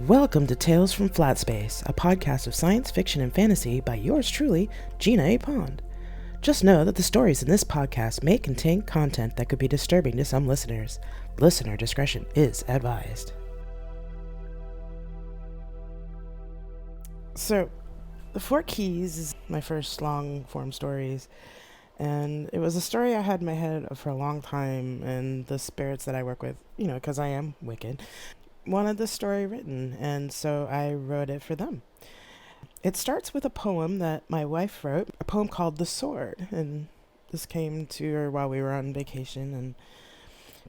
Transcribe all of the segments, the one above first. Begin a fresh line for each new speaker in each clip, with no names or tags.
Welcome to Tales from Flat Space, a podcast of science fiction and fantasy by yours truly, Gina A. Pond. Just know that the stories in this podcast may contain content that could be disturbing to some listeners. Listener discretion is advised. So, The Four Keys is my first long-form stories, and it was a story I had in my head for a long time, and the spirits that I work with, because I am Wiccan, wanted this story written, and so I wrote it for them. It starts with a poem that my wife wrote, a poem called The Sword, and this came to her while we were on vacation, and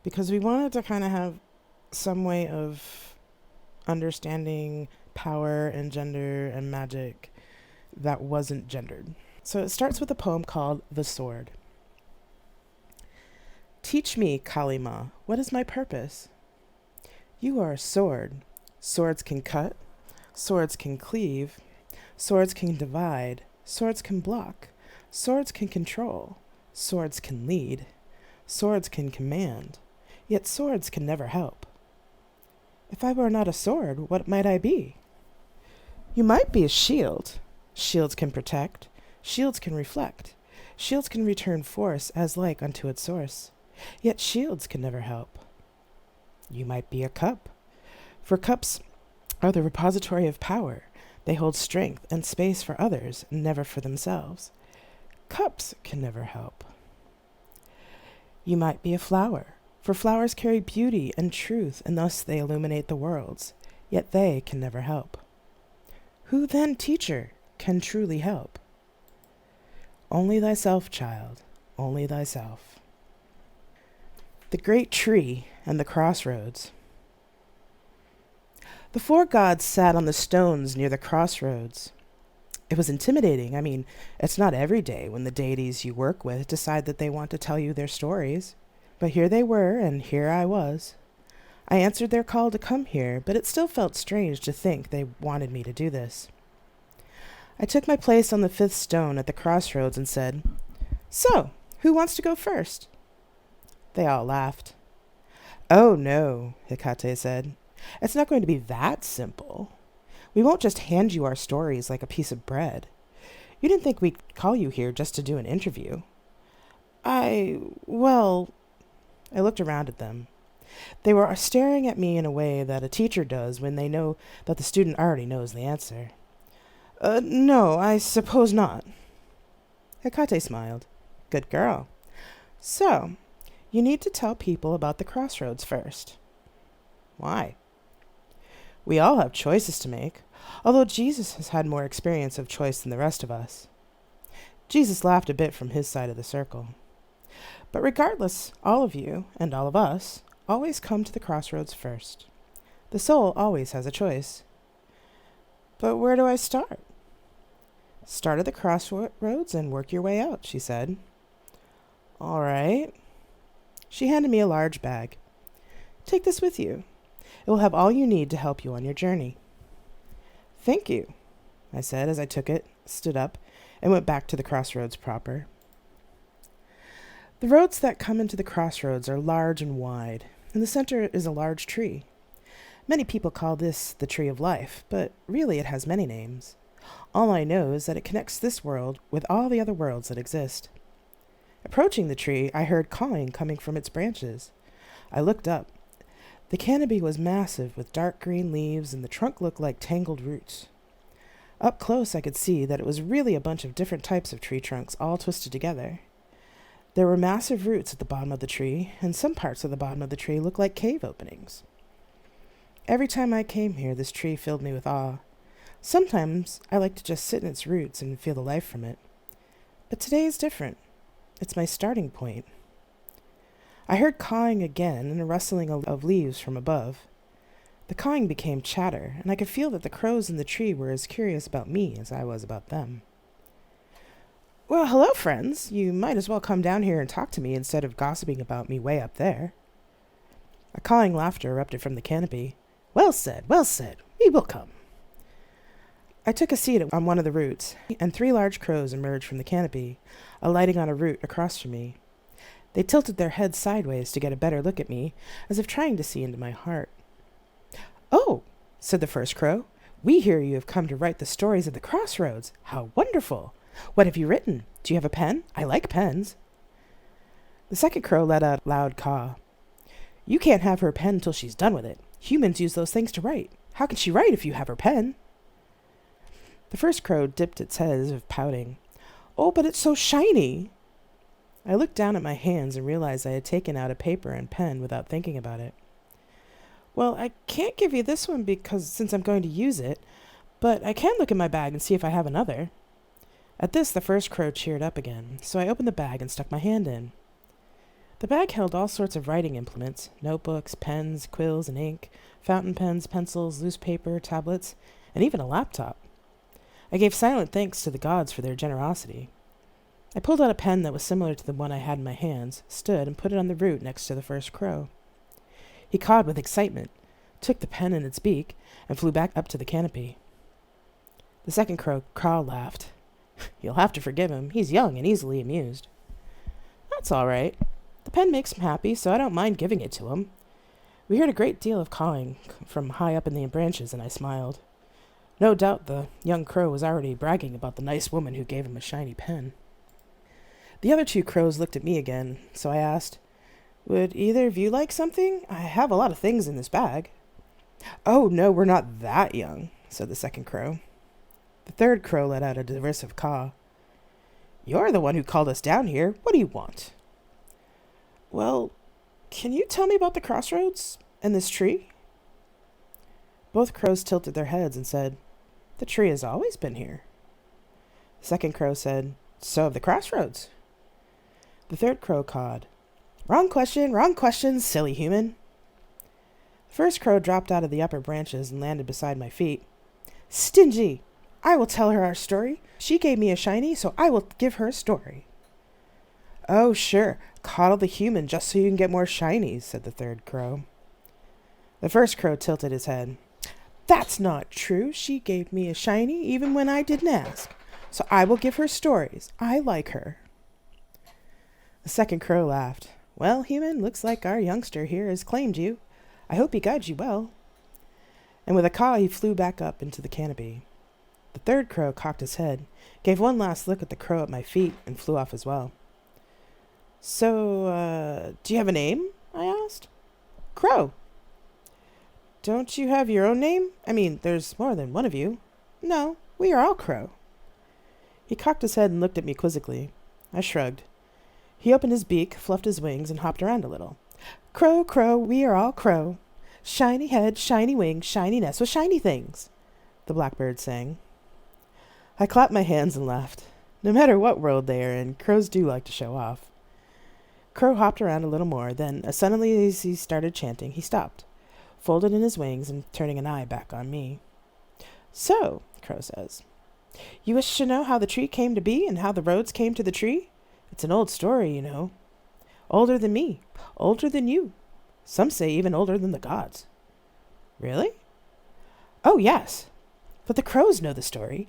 because we wanted to kind of have some way of understanding power and gender and magic that wasn't gendered. So it starts with a poem called The Sword. Teach me, Kalima, what is my purpose? You are a sword. Swords can cut. Swords can cleave. Swords can divide. Swords can block. Swords can control. Swords can lead. Swords can command. Yet swords can never help. If I were not a sword, what might I be? You might be a shield. Shields can protect. Shields can reflect. Shields can return force as like unto its source. Yet shields can never help. You might be a cup, for cups are the repository of power. They hold strength and space for others, never for themselves. Cups can never help. You might be a flower, for flowers carry beauty and truth, and thus they illuminate the worlds, yet they can never help. Who then, teacher, can truly help? Only thyself, child, only thyself. The great tree and the crossroads. The four gods sat on the stones near the crossroads. It was intimidating. I mean, it's not every day when the deities you work with decide that they want to tell you their stories. But here they were, and here I was. I answered their call to come here, but it still felt strange to think they wanted me to do this. I took my place on the fifth stone at the crossroads and said, "So, who wants to go first?" They all laughed. "Oh no," Hecate said. "It's not going to be that simple. We won't just hand you our stories like a piece of bread. You didn't think we'd call you here just to do an interview." I looked around at them. They were staring at me in a way that a teacher does when they know that the student already knows the answer. No, I suppose not." Hecate smiled. "Good girl. So, you need to tell people about the crossroads first." "Why?" "We all have choices to make, although Jesus has had more experience of choice than the rest of us." Jesus laughed a bit from his side of the circle. "But regardless, all of you, and all of us, always come to the crossroads first. The soul always has a choice." "But where do I start?" "Start at the crossroads and work your way out," she said. "All right." She handed me a large bag. "Take this with you. It will have all you need to help you on your journey." "Thank you," I said as I took it, stood up, and went back to the crossroads proper. The roads that come into the crossroads are large and wide. In the center is a large tree. Many people call this the Tree of Life, but really it has many names. All I know is that it connects this world with all the other worlds that exist. Approaching the tree, I heard cawing coming from its branches. I looked up. The canopy was massive with dark green leaves, and the trunk looked like tangled roots. Up close, I could see that it was really a bunch of different types of tree trunks all twisted together. There were massive roots at the bottom of the tree, and some parts of the bottom of the tree looked like cave openings. Every time I came here, this tree filled me with awe. Sometimes I like to just sit in its roots and feel the life from it. But today is different. It's my starting point. I heard cawing again and a rustling of leaves from above. The cawing became chatter, and I could feel that the crows in the tree were as curious about me as I was about them. "Well, hello, friends. You might as well come down here and talk to me instead of gossiping about me way up there." A cawing laughter erupted from the canopy. Well said, we will come." I took a seat on one of the roots, and 3 large crows emerged from the canopy, alighting on a root across from me. They tilted their heads sideways to get a better look at me, as if trying to see into my heart. "Oh, said the first crow. "We hear you have come to write the stories of the crossroads. How wonderful! What have you written? Do you have a pen? I like pens." The second crow let out a loud caw. "You can't have her pen till she's done with it. Humans use those things to write. How can she write if you have her pen?" The first crow dipped its head as if pouting. "Oh, but it's so shiny." I looked down at my hands and realized I had taken out a paper and pen without thinking about it. "Well, I can't give you this one since I'm going to use it, but I can look in my bag and see if I have another." At this, the first crow cheered up again, so I opened the bag and stuck my hand in. The bag held all sorts of writing implements, notebooks, pens, quills and ink, fountain pens, pencils, loose paper, tablets, and even a laptop. I gave silent thanks to the gods for their generosity. I pulled out a pen that was similar to the one I had in my hands, stood, and put it on the root next to the first crow. He cawed with excitement, took the pen in its beak, and flew back up to the canopy. The second crow laughed. "You'll have to forgive him. He's young and easily amused." "That's all right. The pen makes him happy, so I don't mind giving it to him." We heard a great deal of cawing from high up in the branches, and I smiled. No doubt the young crow was already bragging about the nice woman who gave him a shiny pen. The other two crows looked at me again, so I asked, "Would either of you like something? I have a lot of things in this bag." "Oh, no, we're not that young," said the second crow. The third crow let out a derisive caw. "You're the one who called us down here. What do you want?" "Well, can you tell me about the crossroads and this tree?" Both crows tilted their heads and said, "The tree has always been here." The second crow said, "So have the crossroads." The third crow cawed, wrong question, silly human." The first crow dropped out of the upper branches and landed beside my feet. "Stingy! I will tell her our story. She gave me a shiny, so I will give her a story." "Oh, sure, coddle the human just so you can get more shinies," said the third crow. The first crow tilted his head. "That's not true. She gave me a shiny even when I didn't ask. So I will give her stories. I like her." The second crow laughed. "Well, human, looks like our youngster here has claimed you. I hope he guides you well." And with a caw, he flew back up into the canopy. The third crow cocked his head, gave one last look at the crow at my feet, and flew off as well. "So, do you have a name?" I asked. "Crow." "Don't you have your own name? I mean, there's more than one of you." "No, we are all Crow." He cocked his head and looked at me quizzically. I shrugged. He opened his beak, fluffed his wings, and hopped around a little. "Crow, crow, we are all crow. Shiny head, shiny wings, shiny nest with shiny things," the blackbird sang. I clapped my hands and laughed. No matter what world they are in, crows do like to show off. Crow hopped around a little more, then, as suddenly as he started chanting, he stopped, folded in his wings, and turning an eye back on me. "So," Crow says, "you wish to know how the tree came to be and how the roads came to the tree? It's an old story, you know. Older than me, older than you. Some say even older than the gods." "Really?" "Oh, yes. But the crows know the story.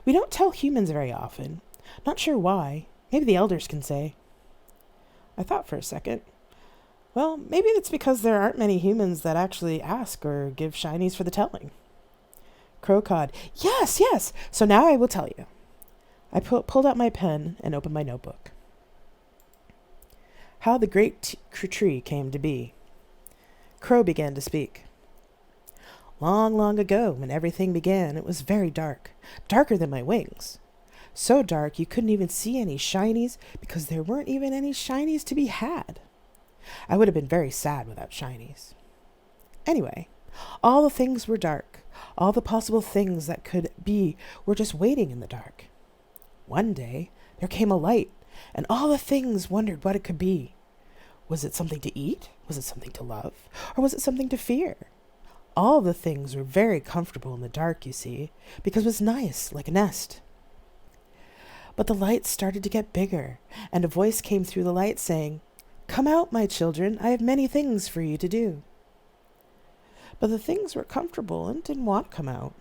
We don't tell humans very often. Not sure why. Maybe the elders can say." I thought for a second. Well, maybe it's because there aren't many humans that actually ask or give shinies for the telling. Crow cawed, Yes, yes. So now I will tell you." I pulled out my pen and opened my notebook. How the great tree came to be. Crow began to speak. "Long, long ago, when everything began, it was very dark, darker than my wings. So dark you couldn't even see any shinies because there weren't even any shinies to be had. I would have been very sad without shinies. Anyway, all the things were dark. All the possible things that could be were just waiting in the dark. One day, there came a light, and all the things wondered what it could be. Was it something to eat? Was it something to love? Or was it something to fear? All the things were very comfortable in the dark, you see, because it was nice, like a nest. But the light started to get bigger, and a voice came through the light saying, 'Come out, my children, I have many things for you to do.' But the things were comfortable and didn't want to come out.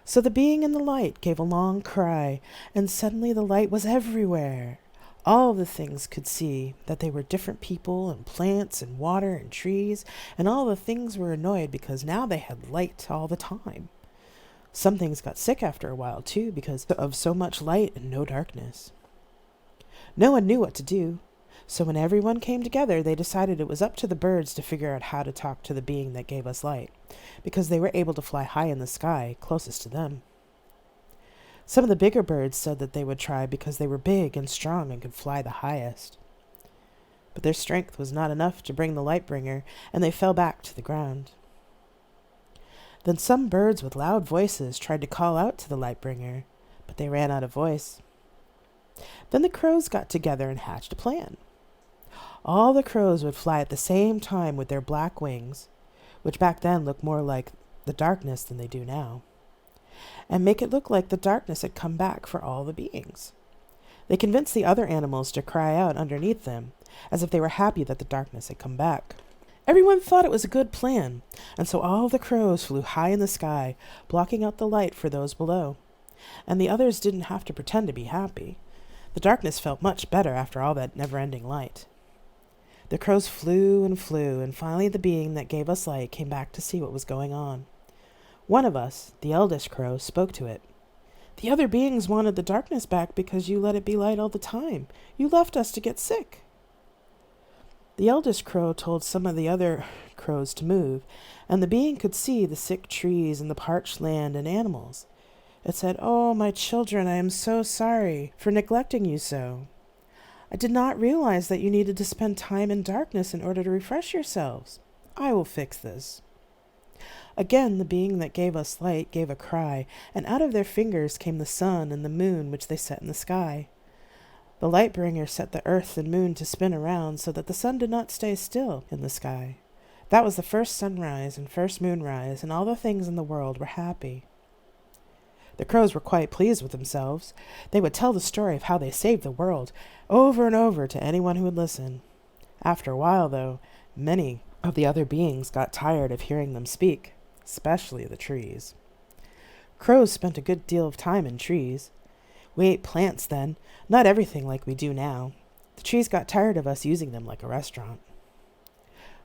So the being in the light gave a long cry, and suddenly the light was everywhere. All the things could see that they were different people and plants and water and trees, and all the things were annoyed because now they had light all the time. Some things got sick after a while, too, because of so much light and no darkness. No one knew what to do, so when everyone came together, they decided it was up to the birds to figure out how to talk to the being that gave us light, because they were able to fly high in the sky, closest to them. Some of the bigger birds said that they would try because they were big and strong and could fly the highest. But their strength was not enough to bring the light bringer, and they fell back to the ground. Then some birds with loud voices tried to call out to the light bringer, but they ran out of voice. Then the crows got together and hatched a plan. All the crows would fly at the same time with their black wings, which back then looked more like the darkness than they do now, and make it look like the darkness had come back for all the beings. They convinced the other animals to cry out underneath them, as if they were happy that the darkness had come back. Everyone thought it was a good plan, and so all the crows flew high in the sky, blocking out the light for those below. And the others didn't have to pretend to be happy. The darkness felt much better after all that never-ending light. The crows flew, and finally the being that gave us light came back to see what was going on. One of us, the eldest crow, spoke to it. "The other beings wanted the darkness back because you let it be light all the time. You left us to get sick." The eldest crow told some of the other crows to move, and the being could see the sick trees and the parched land and animals. It said, "Oh, my children, I am so sorry for neglecting you so. I did not realize that you needed to spend time in darkness in order to refresh yourselves. I will fix this." Again, the being that gave us light gave a cry, and out of their fingers came the sun and the moon which they set in the sky. The light bringer set the earth and moon to spin around so that the sun did not stay still in the sky. That was the first sunrise and first moonrise, and all the things in the world were happy. The crows were quite pleased with themselves. They would tell the story of how they saved the world over and over to anyone who would listen. After a while, though, many of the other beings got tired of hearing them speak, especially the trees. Crows spent a good deal of time in trees. We ate plants then, not everything like we do now. The trees got tired of us using them like a restaurant.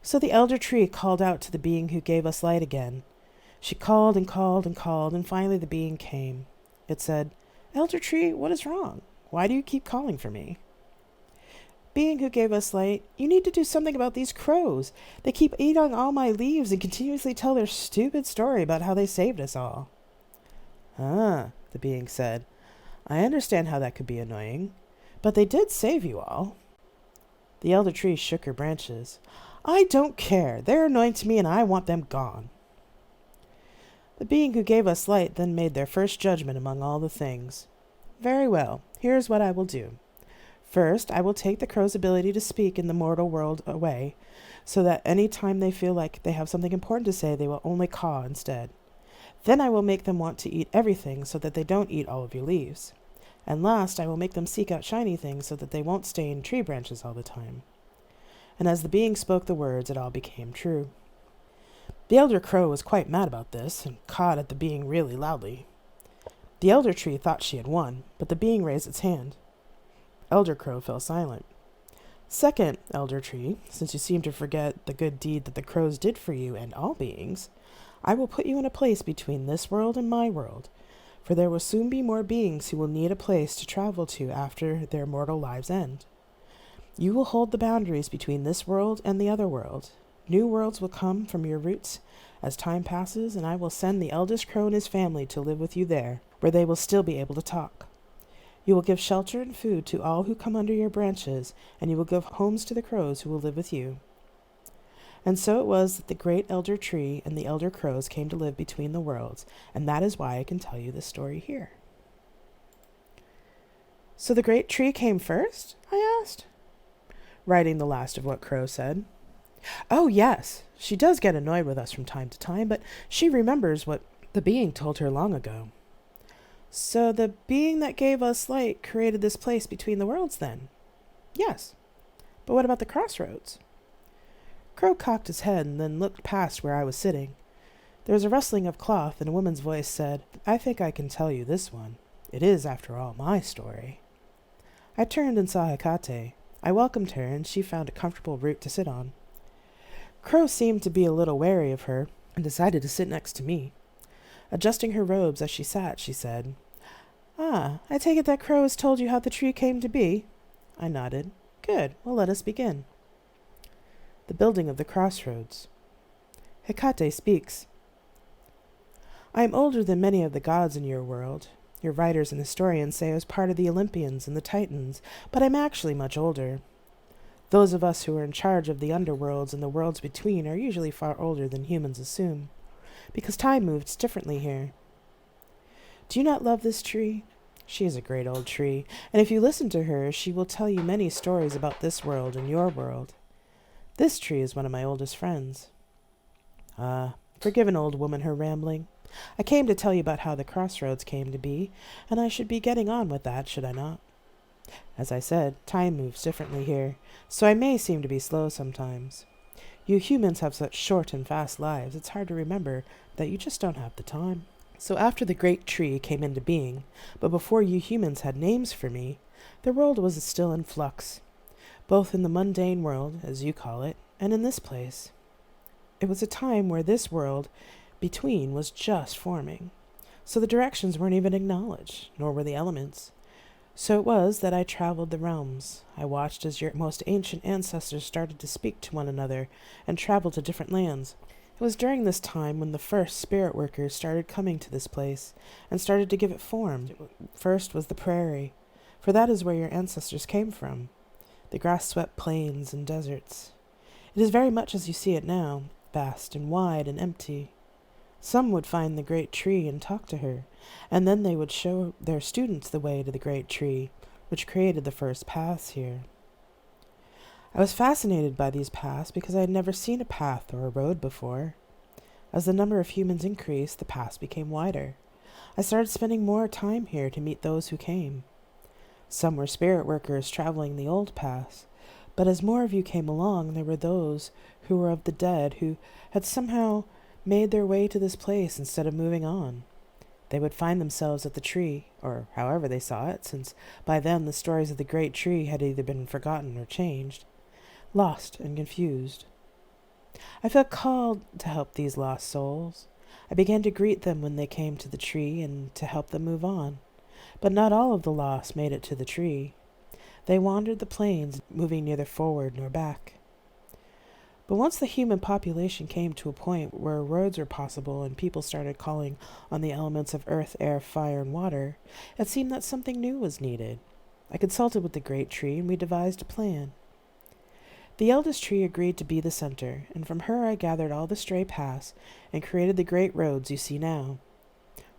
So the elder tree called out to the being who gave us light again. She called and called and called, and finally the being came. It said, "Elder tree, what is wrong? Why do you keep calling for me?" "Being who gave us light, you need to do something about these crows. They keep eating all my leaves and continuously tell their stupid story about how they saved us all." "Ah," the being said, "I understand how that could be annoying, but they did save you all." The elder tree shook her branches. "I don't care. They're annoying to me and I want them gone." The being who gave us light then made their first judgment among all the things. "Very well, here is what I will do. First, I will take the crow's ability to speak in the mortal world away, so that any time they feel like they have something important to say, they will only caw instead. Then I will make them want to eat everything so that they don't eat all of your leaves. And last, I will make them seek out shiny things so that they won't stay in tree branches all the time." And as the being spoke the words, it all became true. The elder crow was quite mad about this, and cawed at the being really loudly. The elder tree thought she had won, but the being raised its hand. Elder crow fell silent. "Second, elder tree, since you seem to forget the good deed that the crows did for you and all beings, I will put you in a place between this world and my world, for there will soon be more beings who will need a place to travel to after their mortal lives end. You will hold the boundaries between this world and the other world. New worlds will come from your roots as time passes, and I will send the eldest crow and his family to live with you there, where they will still be able to talk. You will give shelter and food to all who come under your branches, and you will give homes to the crows who will live with you." And so it was that the great elder tree and the elder crows came to live between the worlds, and that is why I can tell you this story here. "So the great tree came first?" I asked, writing the last of what Crow said. "Oh, yes. She does get annoyed with us from time to time, but she remembers what the being told her long ago." "So the being that gave us light created this place between the worlds, then?" "Yes. But what about the crossroads?" Crow cocked his head and then looked past where I was sitting. There was a rustling of cloth, and a woman's voice said, "I think I can tell you this one. It is, after all, my story." I turned and saw Hecate. I welcomed her, and she found a comfortable root to sit on. Crow seemed to be a little wary of her, and decided to sit next to me. Adjusting her robes as she sat, she said, "Ah, I take it that Crow has told you how the tree came to be?" I nodded. "Good. Well, let us begin." The building of the crossroads. Hecate speaks. "I am older than many of the gods in your world. Your writers and historians say I was part of the Olympians and the Titans, but I'm actually much older. Those of us who are in charge of the underworlds and the worlds between are usually far older than humans assume, because time moves differently here. Do you not love this tree? She is a great old tree, and if you listen to her, she will tell you many stories about this world and your world. This tree is one of my oldest friends." "Ah, forgive an old woman her rambling. I came to tell you about how the crossroads came to be, and I should be getting on with that, should I not? As I said, time moves differently here, so I may seem to be slow sometimes. You humans have such short and fast lives, it's hard to remember that you just don't have the time. So after the great tree came into being, but before you humans had names for me, the world was still in flux, both in the mundane world, as you call it, and in this place. It was a time where this world between was just forming, so the directions weren't even acknowledged, nor were the elements. So it was that I traveled the realms. I watched as your most ancient ancestors started to speak to one another and travel to different lands. It was during this time when the first spirit workers started coming to this place and started to give it form. First was the prairie, for that is where your ancestors came from, the grass-swept plains and deserts. It is very much as you see it now, vast and wide and empty. Some would find the great tree and talk to her, and then they would show their students the way to the great tree, which created the first paths here. I was fascinated by these paths because I had never seen a path or a road before. As the number of humans increased, the paths became wider. I started spending more time here to meet those who came. Some were spirit workers traveling the old paths, but as more of you came along, there were those who were of the dead who had somehow made their way to this place instead of moving on. They would find themselves at the tree, or however they saw it, since by then the stories of the great tree had either been forgotten or changed, lost and confused. I felt called to help these lost souls. I began to greet them when they came to the tree and to help them move on. But not all of the lost made it to the tree. They wandered the plains, moving neither forward nor back. But once the human population came to a point where roads were possible and people started calling on the elements of earth, air, fire, and water, it seemed that something new was needed. I consulted with the great tree, and we devised a plan. The eldest tree agreed to be the center, and from her I gathered all the stray paths and created the great roads you see now.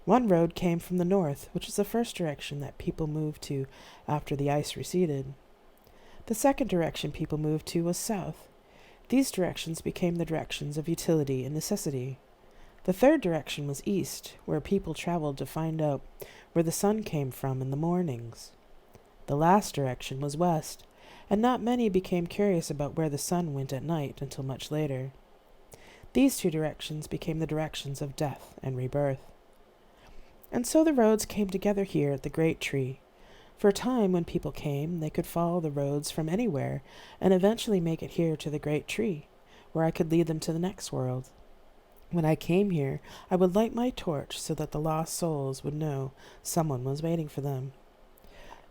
One road came from the north, which is the first direction that people moved to after the ice receded. The second direction people moved to was south. These directions became the directions of utility and necessity. The third direction was east, where people traveled to find out where the sun came from in the mornings. The last direction was west, and not many became curious about where the sun went at night until much later. These two directions became the directions of death and rebirth. And so the roads came together here at the great tree. For a time when people came, they could follow the roads from anywhere and eventually make it here to the great tree, where I could lead them to the next world. When I came here, I would light my torch so that the lost souls would know someone was waiting for them.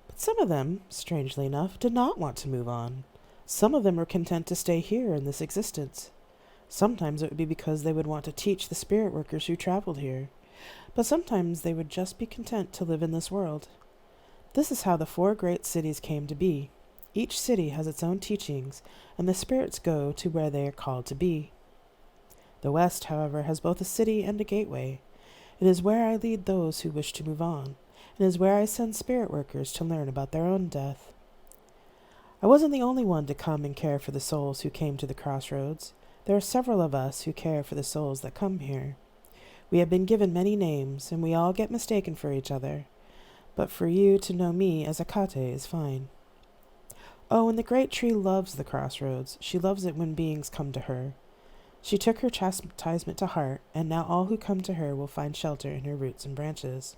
But some of them, strangely enough, did not want to move on. Some of them were content to stay here in this existence. Sometimes it would be because they would want to teach the spirit workers who traveled here, but sometimes they would just be content to live in this world. This is how the 4 great cities came to be. Each city has its own teachings, and the spirits go to where they are called to be. The West, however, has both a city and a gateway. It is where I lead those who wish to move on. It is where I send spirit workers to learn about their own death. I wasn't the only one to come and care for the souls who came to the crossroads. There are several of us who care for the souls that come here. We have been given many names, and we all get mistaken for each other. But for you to know me as Hecate is fine. Oh, and the great tree loves the crossroads. She loves it when beings come to her. She took her chastisement to heart, and now all who come to her will find shelter in her roots and branches.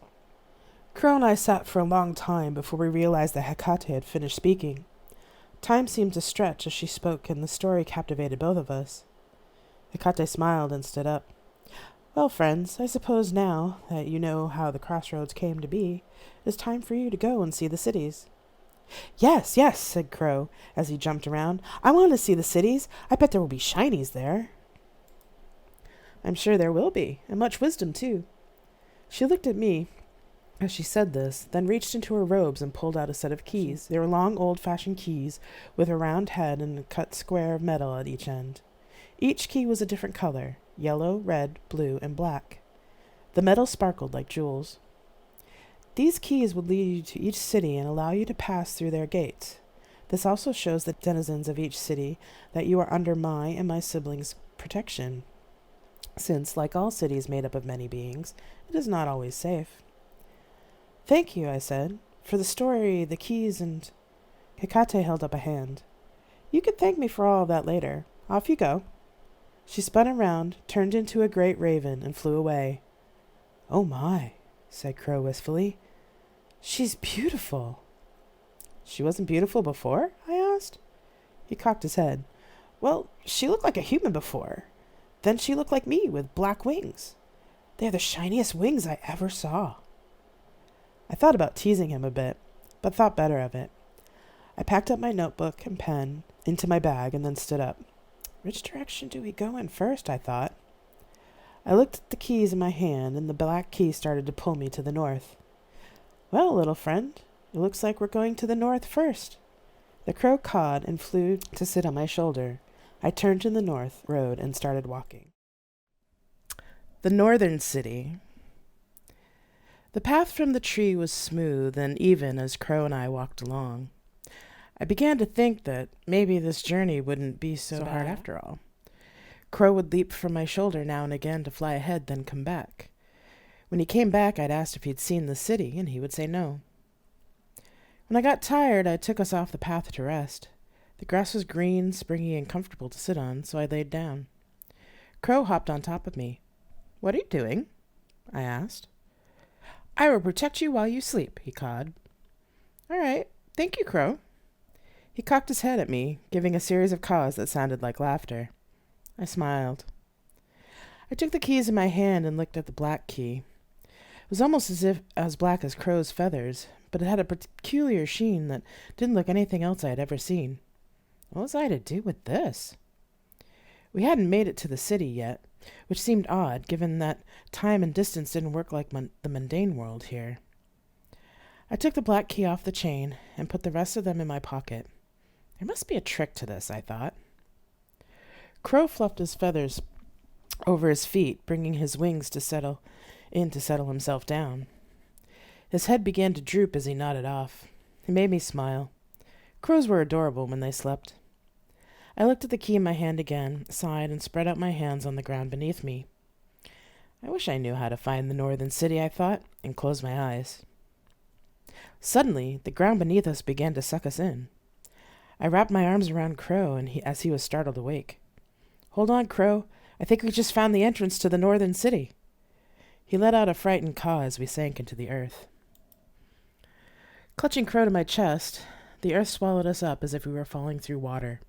Crow and I sat for a long time before we realized that Hecate had finished speaking. Time seemed to stretch as she spoke, and the story captivated both of us. Hecate smiled and stood up. Well, friends, I suppose now that you know how the crossroads came to be, it is time for you to go and see the cities. Yes, yes, said Crow, as he jumped around. I want to see the cities. I bet there will be shinies there. I'm sure there will be, and much wisdom, too. She looked at me as she said this, then reached into her robes and pulled out a set of keys. They were long, old-fashioned keys, with a round head and a cut square of metal at each end. Each key was a different color, yellow, red, blue, and black. The metal sparkled like jewels. These keys would lead you to each city and allow you to pass through their gates. This also shows the denizens of each city that you are under my and my siblings' protection, since, like all cities made up of many beings, it is not always safe. Thank you, I said, for the story, the keys, and... Hecate held up a hand. You can thank me for all of that later. Off you go. She spun around, turned into a great raven, and flew away. Oh my, said Crow wistfully. She's beautiful. She wasn't beautiful before? I asked. He cocked his head. Well, she looked like a human before. Then she looked like me with black wings. They're the shiniest wings I ever saw. I thought about teasing him a bit, but thought better of it. I packed up my notebook and pen into my bag and then stood up. Which direction do we go in first, I thought. I looked at the keys in my hand, and the black key started to pull me to the north. Well, little friend, it looks like we're going to the north first. The crow cawed and flew to sit on my shoulder. I turned to the north road and started walking. The northern city. The path from the tree was smooth and even as Crow and I walked along. I began to think that maybe this journey wouldn't be so hard after all. Crow would leap from my shoulder now and again to fly ahead, then come back. When he came back, I'd asked if he'd seen the city, and he would say no. When I got tired, I took us off the path to rest. The grass was green, springy, and comfortable to sit on, so I laid down. Crow hopped on top of me. What are you doing? I asked. I will protect you while you sleep, he cawed. All right, thank you, Crow. He cocked his head at me, giving a series of caws that sounded like laughter. I smiled. I took the keys in my hand and looked at the black key. It was almost as black as Crow's feathers, but it had a peculiar sheen that didn't look anything else I had ever seen. What was I to do with this? We hadn't made it to the city yet, which seemed odd, given that time and distance didn't work like the mundane world here. I took the black key off the chain and put the rest of them in my pocket. There must be a trick to this, I thought. Crow fluffed his feathers over his feet, bringing his wings to settle himself down. His head began to droop as he nodded off. He made me smile. Crows were adorable when they slept. I looked at the key in my hand again, sighed, and spread out my hands on the ground beneath me. I wish I knew how to find the northern city, I thought, and closed my eyes. Suddenly, the ground beneath us began to suck us in. I wrapped my arms around Crow as he was startled awake. Hold on, Crow. I think we just found the entrance to the northern city. He let out a frightened caw as we sank into the earth. Clutching Crow to my chest, the earth swallowed us up as if we were falling through water.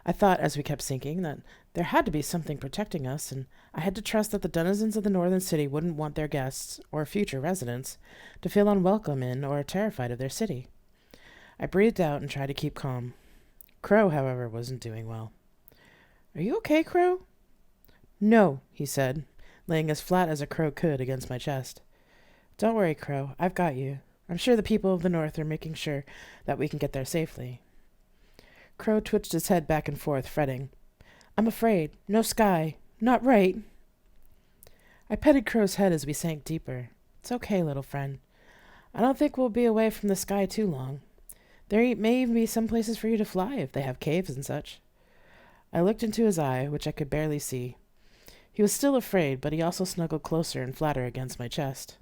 I thought, as we kept sinking, that there had to be something protecting us, and I had to trust that the denizens of the northern city wouldn't want their guests, or future residents, to feel unwelcome in or terrified of their city. I breathed out and tried to keep calm. Crow, however, wasn't doing well. Are you okay, Crow? No, he said, laying as flat as a crow could against my chest. Don't worry, Crow. I've got you. I'm sure the people of the north are making sure that we can get there safely. Crow twitched his head back and forth, fretting. I'm afraid. No sky. Not right. I petted Crow's head as we sank deeper. It's okay, little friend. I don't think we'll be away from the sky too long. There may even be some places for you to fly if they have caves and such. I looked into his eye, which I could barely see. He was still afraid, but he also snuggled closer and flatter against my chest.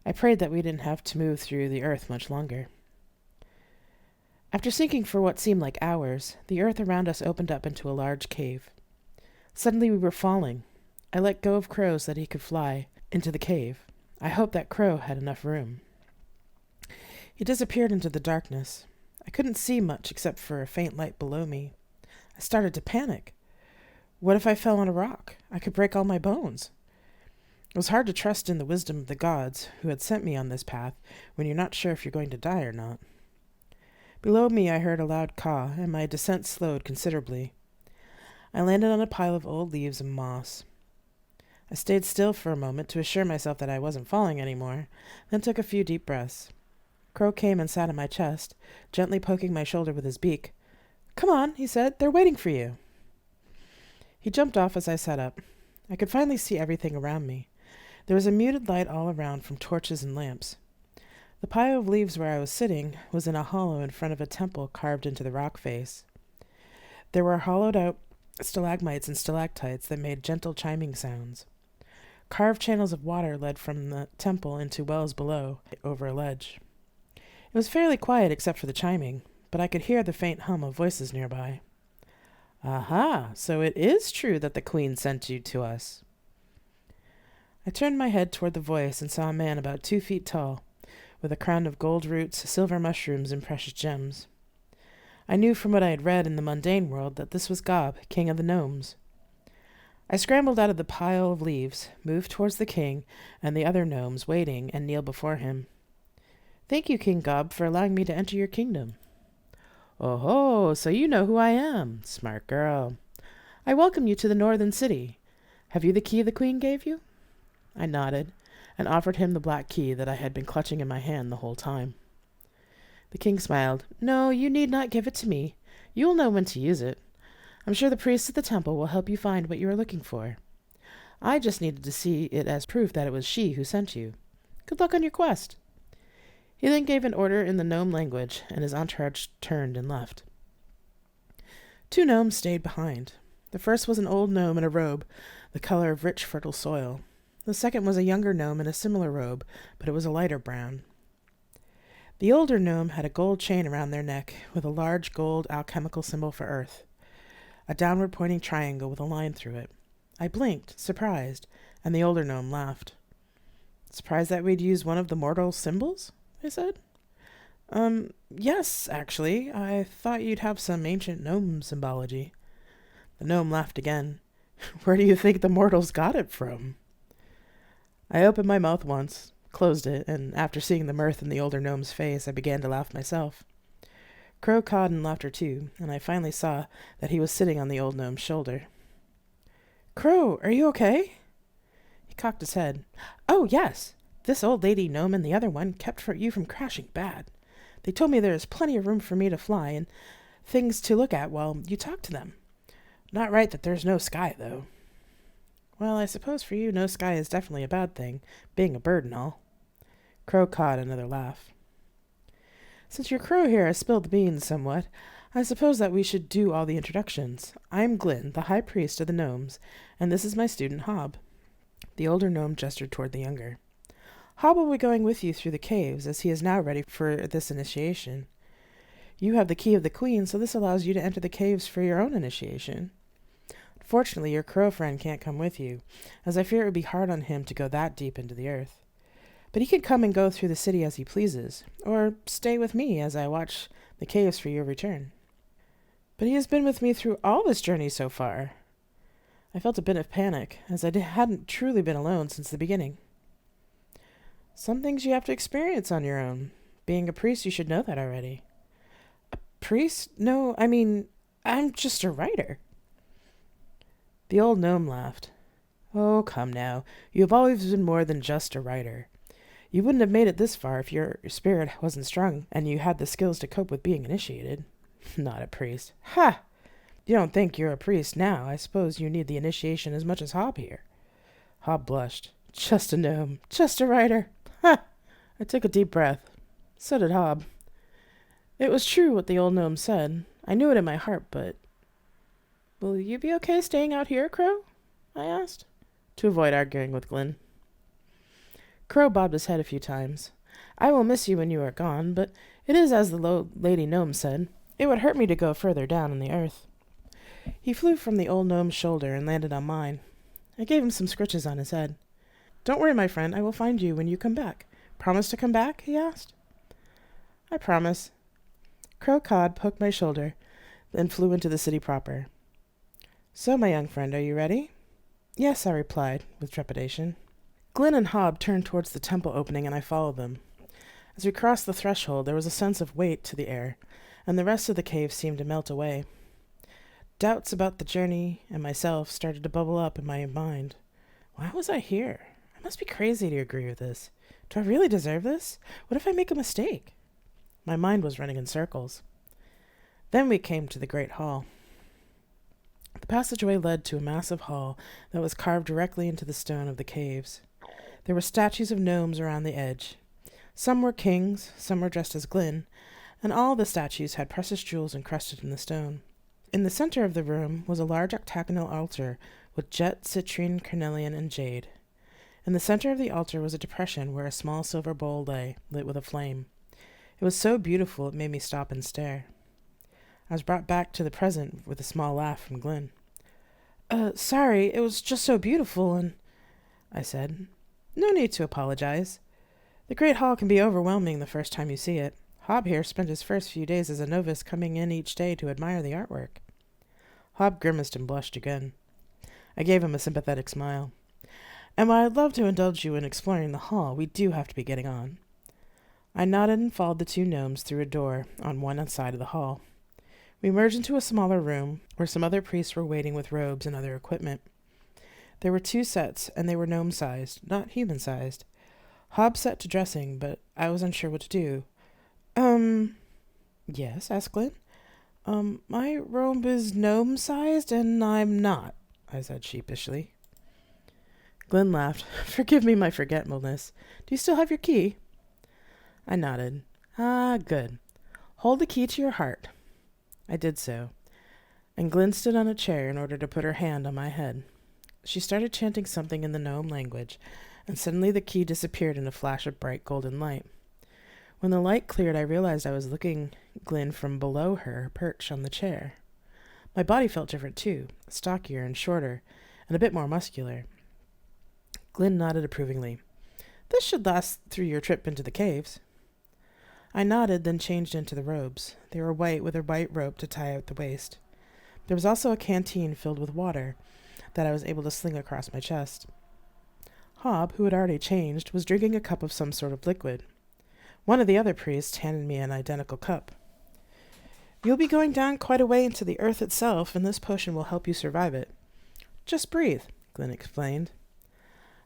I prayed that we didn't have to move through the earth much longer. After sinking for what seemed like hours, the earth around us opened up into a large cave. Suddenly we were falling. I let go of Crow so that he could fly into the cave. I hoped that Crow had enough room. He disappeared into the darkness. I couldn't see much except for a faint light below me. I started to panic. What if I fell on a rock? I could break all my bones. It was hard to trust in the wisdom of the gods who had sent me on this path when you're not sure if you're going to die or not. Below me I heard a loud caw, and my descent slowed considerably. I landed on a pile of old leaves and moss. I stayed still for a moment to assure myself that I wasn't falling anymore, then took a few deep breaths. Crow came and sat on my chest, gently poking my shoulder with his beak. "Come on," he said. "They're waiting for you." He jumped off as I sat up. I could finally see everything around me. There was a muted light all around from torches and lamps. The pile of leaves where I was sitting was in a hollow in front of a temple carved into the rock face. There were hollowed-out stalagmites and stalactites that made gentle chiming sounds. Carved channels of water led from the temple into wells below, over a ledge. It was fairly quiet except for the chiming, but I could hear the faint hum of voices nearby. "Aha, so it is true that the queen sent you to us." I turned my head toward the voice and saw a man about 2 feet tall, with a crown of gold roots, silver mushrooms, and precious gems. I knew from what I had read in the mundane world that this was Gob, king of the gnomes. I scrambled out of the pile of leaves, moved towards the king and the other gnomes waiting, and kneeled before him. "Thank you, King Gob, for allowing me to enter your kingdom." "Oh-ho, so you know who I am. Smart girl. I welcome you to the northern city. Have you the key the queen gave you?" I nodded, and offered him the black key that I had been clutching in my hand the whole time. The king smiled. "No, you need not give it to me. You will know when to use it. I'm sure the priests at the temple will help you find what you are looking for. I just needed to see it as proof that it was she who sent you. Good luck on your quest." He then gave an order in the gnome language, and his entourage turned and left. 2 gnomes stayed behind. The first was an old gnome in a robe, the color of rich, fertile soil. The second was a younger gnome in a similar robe, but it was a lighter brown. The older gnome had a gold chain around their neck, with a large gold alchemical symbol for earth, a downward-pointing triangle with a line through it. I blinked, surprised, and the older gnome laughed. "Surprised that we'd use one of the mortal symbols?" I said. Yes, actually. I thought you'd have some ancient gnome symbology." The gnome laughed again. "Where do you think the mortals got it from?" I opened my mouth once, closed it, and after seeing the mirth in the older gnome's face, I began to laugh myself. Crow cawed in laughter too, and I finally saw that he was sitting on the old gnome's shoulder. "Crow, are you okay?" He cocked his head. "Oh, yes. This old lady gnome and the other one kept you from crashing bad. They told me there is plenty of room for me to fly and things to look at while you talk to them. Not right that there's no sky, though." "Well, I suppose for you no sky is definitely a bad thing, being a bird and all." Crow caught another laugh. "Since your crow here has spilled the beans somewhat, I suppose that we should do all the introductions. I am Glyn, the high priest of the gnomes, and this is my student Hob." The older gnome gestured toward the younger. "Hob will be going with you through the caves, as he is now ready for this initiation. You have the key of the queen, so this allows you to enter the caves for your own initiation. Fortunately, your crow friend can't come with you, as I fear it would be hard on him to go that deep into the earth. But he can come and go through the city as he pleases, or stay with me as I watch the caves for your return." "But he has been with me through all this journey so far." I felt a bit of panic, as I hadn't truly been alone since the beginning. "Some things you have to experience on your own. Being a priest, you should know that already." "A priest? No, I mean, I'm just a writer." The old gnome laughed. "Oh, come now. You have always been more than just a writer. You wouldn't have made it this far if your spirit wasn't strong and you had the skills to cope with being initiated." "Not a priest." "Ha! You don't think you're a priest now. I suppose you need the initiation as much as Hob here." Hob blushed. "Just a gnome. Just a writer. Ha!" I took a deep breath. So did Hob. It was true what the old gnome said. I knew it in my heart, but... "Will you be okay staying out here, Crow?" I asked, to avoid arguing with Glyn. Crow bobbed his head a few times. "I will miss you when you are gone, but it is as the lady gnome said. It would hurt me to go further down in the earth." He flew from the old gnome's shoulder and landed on mine. I gave him some scritches on his head. Don't worry, my friend, I will find you when you come back. Promise to come back? He asked. I promise. Crow Cod poked my shoulder, then flew into the city proper. So, my young friend, are you ready? Yes, I replied, with trepidation. Glynn and Hob turned towards the temple opening, and I followed them. As we crossed the threshold, there was a sense of weight to the air, and the rest of the cave seemed to melt away. Doubts about the journey and myself started to bubble up in my mind. Why was I here? I must be crazy to agree with this. Do I really deserve this? What if I make a mistake? My mind was running in circles. Then we came to the great hall. The passageway led to a massive hall that was carved directly into the stone of the caves. There were statues of gnomes around the edge. Some were kings, some were dressed as Glynn, and all the statues had precious jewels encrusted in the stone. In the center of the room was a large octagonal altar with jet, citrine, carnelian, and jade. In the center of the altar was a depression where a small silver bowl lay, lit with a flame. It was so beautiful it made me stop and stare. I was brought back to the present with a small laugh from Glynn. Sorry, it was just so beautiful, and... I said. No need to apologize. The Great Hall can be overwhelming the first time you see it. Hob here spent his first few days as a novice coming in each day to admire the artwork. Hob grimaced and blushed again. I gave him a sympathetic smile. And while I'd love to indulge you in exploring the hall, we do have to be getting on. I nodded and followed the two gnomes through a door on one side of the hall. We emerged into a smaller room where some other priests were waiting with robes and other equipment. There were 2 sets, and they were gnome-sized, not human-sized. Hob set to dressing, but I was unsure what to do. Yes, asked Glynn. My robe is gnome-sized, and I'm not, I said sheepishly. Glynn laughed. Forgive me my forgetfulness. Do you still have your key? I nodded. Ah, good. Hold the key to your heart. I did so, and Glynn stood on a chair in order to put her hand on my head. She started chanting something in the gnome language, and suddenly the key disappeared in a flash of bright golden light. When the light cleared, I realized I was looking Glynn from below her, perched on the chair. My body felt different too, stockier and shorter, and a bit more muscular. Glynn nodded approvingly. This should last through your trip into the caves. I nodded, then changed into the robes. They were white with a white rope to tie at the waist. There was also a canteen filled with water that I was able to sling across my chest. Hob, who had already changed, was drinking a cup of some sort of liquid. One of the other priests handed me an identical cup. You'll be going down quite a way into the earth itself, and this potion will help you survive it. Just breathe, Glynn explained.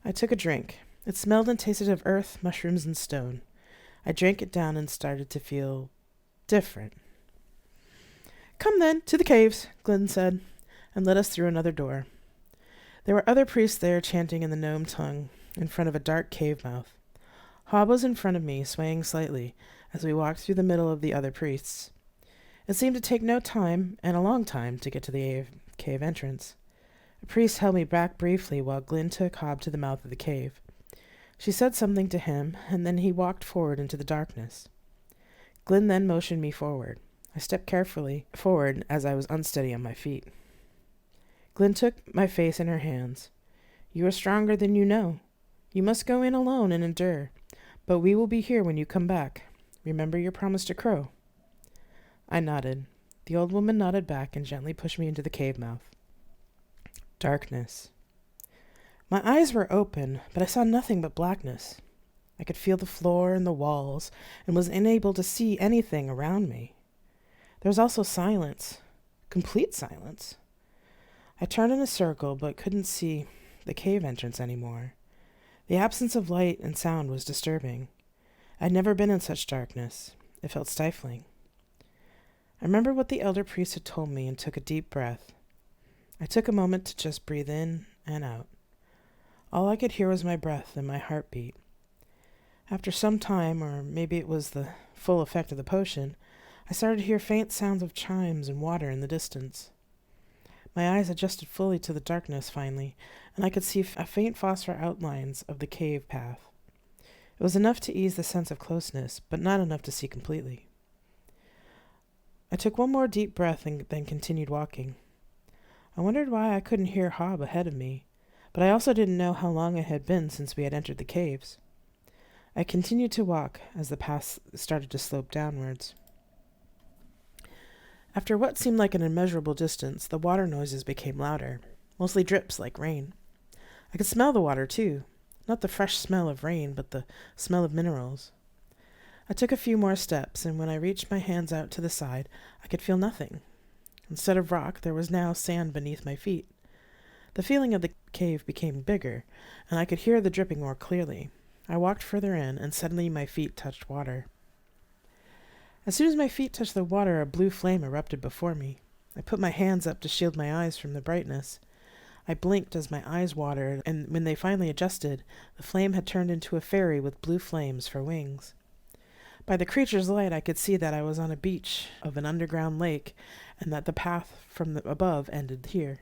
I took a drink. It smelled and tasted of earth, mushrooms, and stone. I drank it down and started to feel different. Come then, to the caves, Glynn said, and led us through another door. There were other priests there chanting in the gnome tongue in front of a dark cave mouth. Hob was in front of me, swaying slightly, as we walked through the middle of the other priests. It seemed to take no time, and a long time, to get to the cave entrance. A priest held me back briefly while Glynn took Hob to the mouth of the cave. She said something to him, and then he walked forward into the darkness. Glynn then motioned me forward. I stepped carefully forward as I was unsteady on my feet. Glynn took my face in her hands. You are stronger than you know. You must go in alone and endure, but we will be here when you come back. Remember your promise to Crow. I nodded. The old woman nodded back and gently pushed me into the cave mouth. Darkness. My eyes were open, but I saw nothing but blackness. I could feel the floor and the walls, and was unable to see anything around me. There was also silence, complete silence. I turned in a circle, but couldn't see the cave entrance anymore. The absence of light and sound was disturbing. I'd never been in such darkness. It felt stifling. I remembered what the elder priest had told me and took a deep breath. I took a moment to just breathe in and out. All I could hear was my breath and my heartbeat. After some time, or maybe it was the full effect of the potion, I started to hear faint sounds of chimes and water in the distance. My eyes adjusted fully to the darkness finally, and I could see a faint phosphor outlines of the cave path. It was enough to ease the sense of closeness, but not enough to see completely. I took one more deep breath and then continued walking. I wondered why I couldn't hear Hob ahead of me, but I also didn't know how long it had been since we had entered the caves. I continued to walk as the path started to slope downwards. After what seemed like an immeasurable distance, the water noises became louder, mostly drips like rain. I could smell the water, too. Not the fresh smell of rain, but the smell of minerals. I took a few more steps, and when I reached my hands out to the side, I could feel nothing. Instead of rock, there was now sand beneath my feet. The feeling of the cave became bigger, and I could hear the dripping more clearly. I walked further in, and suddenly my feet touched water. As soon as my feet touched the water, a blue flame erupted before me. I put my hands up to shield my eyes from the brightness. I blinked as my eyes watered, and when they finally adjusted, the flame had turned into a fairy with blue flames for wings. By the creature's light, I could see that I was on a beach of an underground lake, and that the path from above ended here.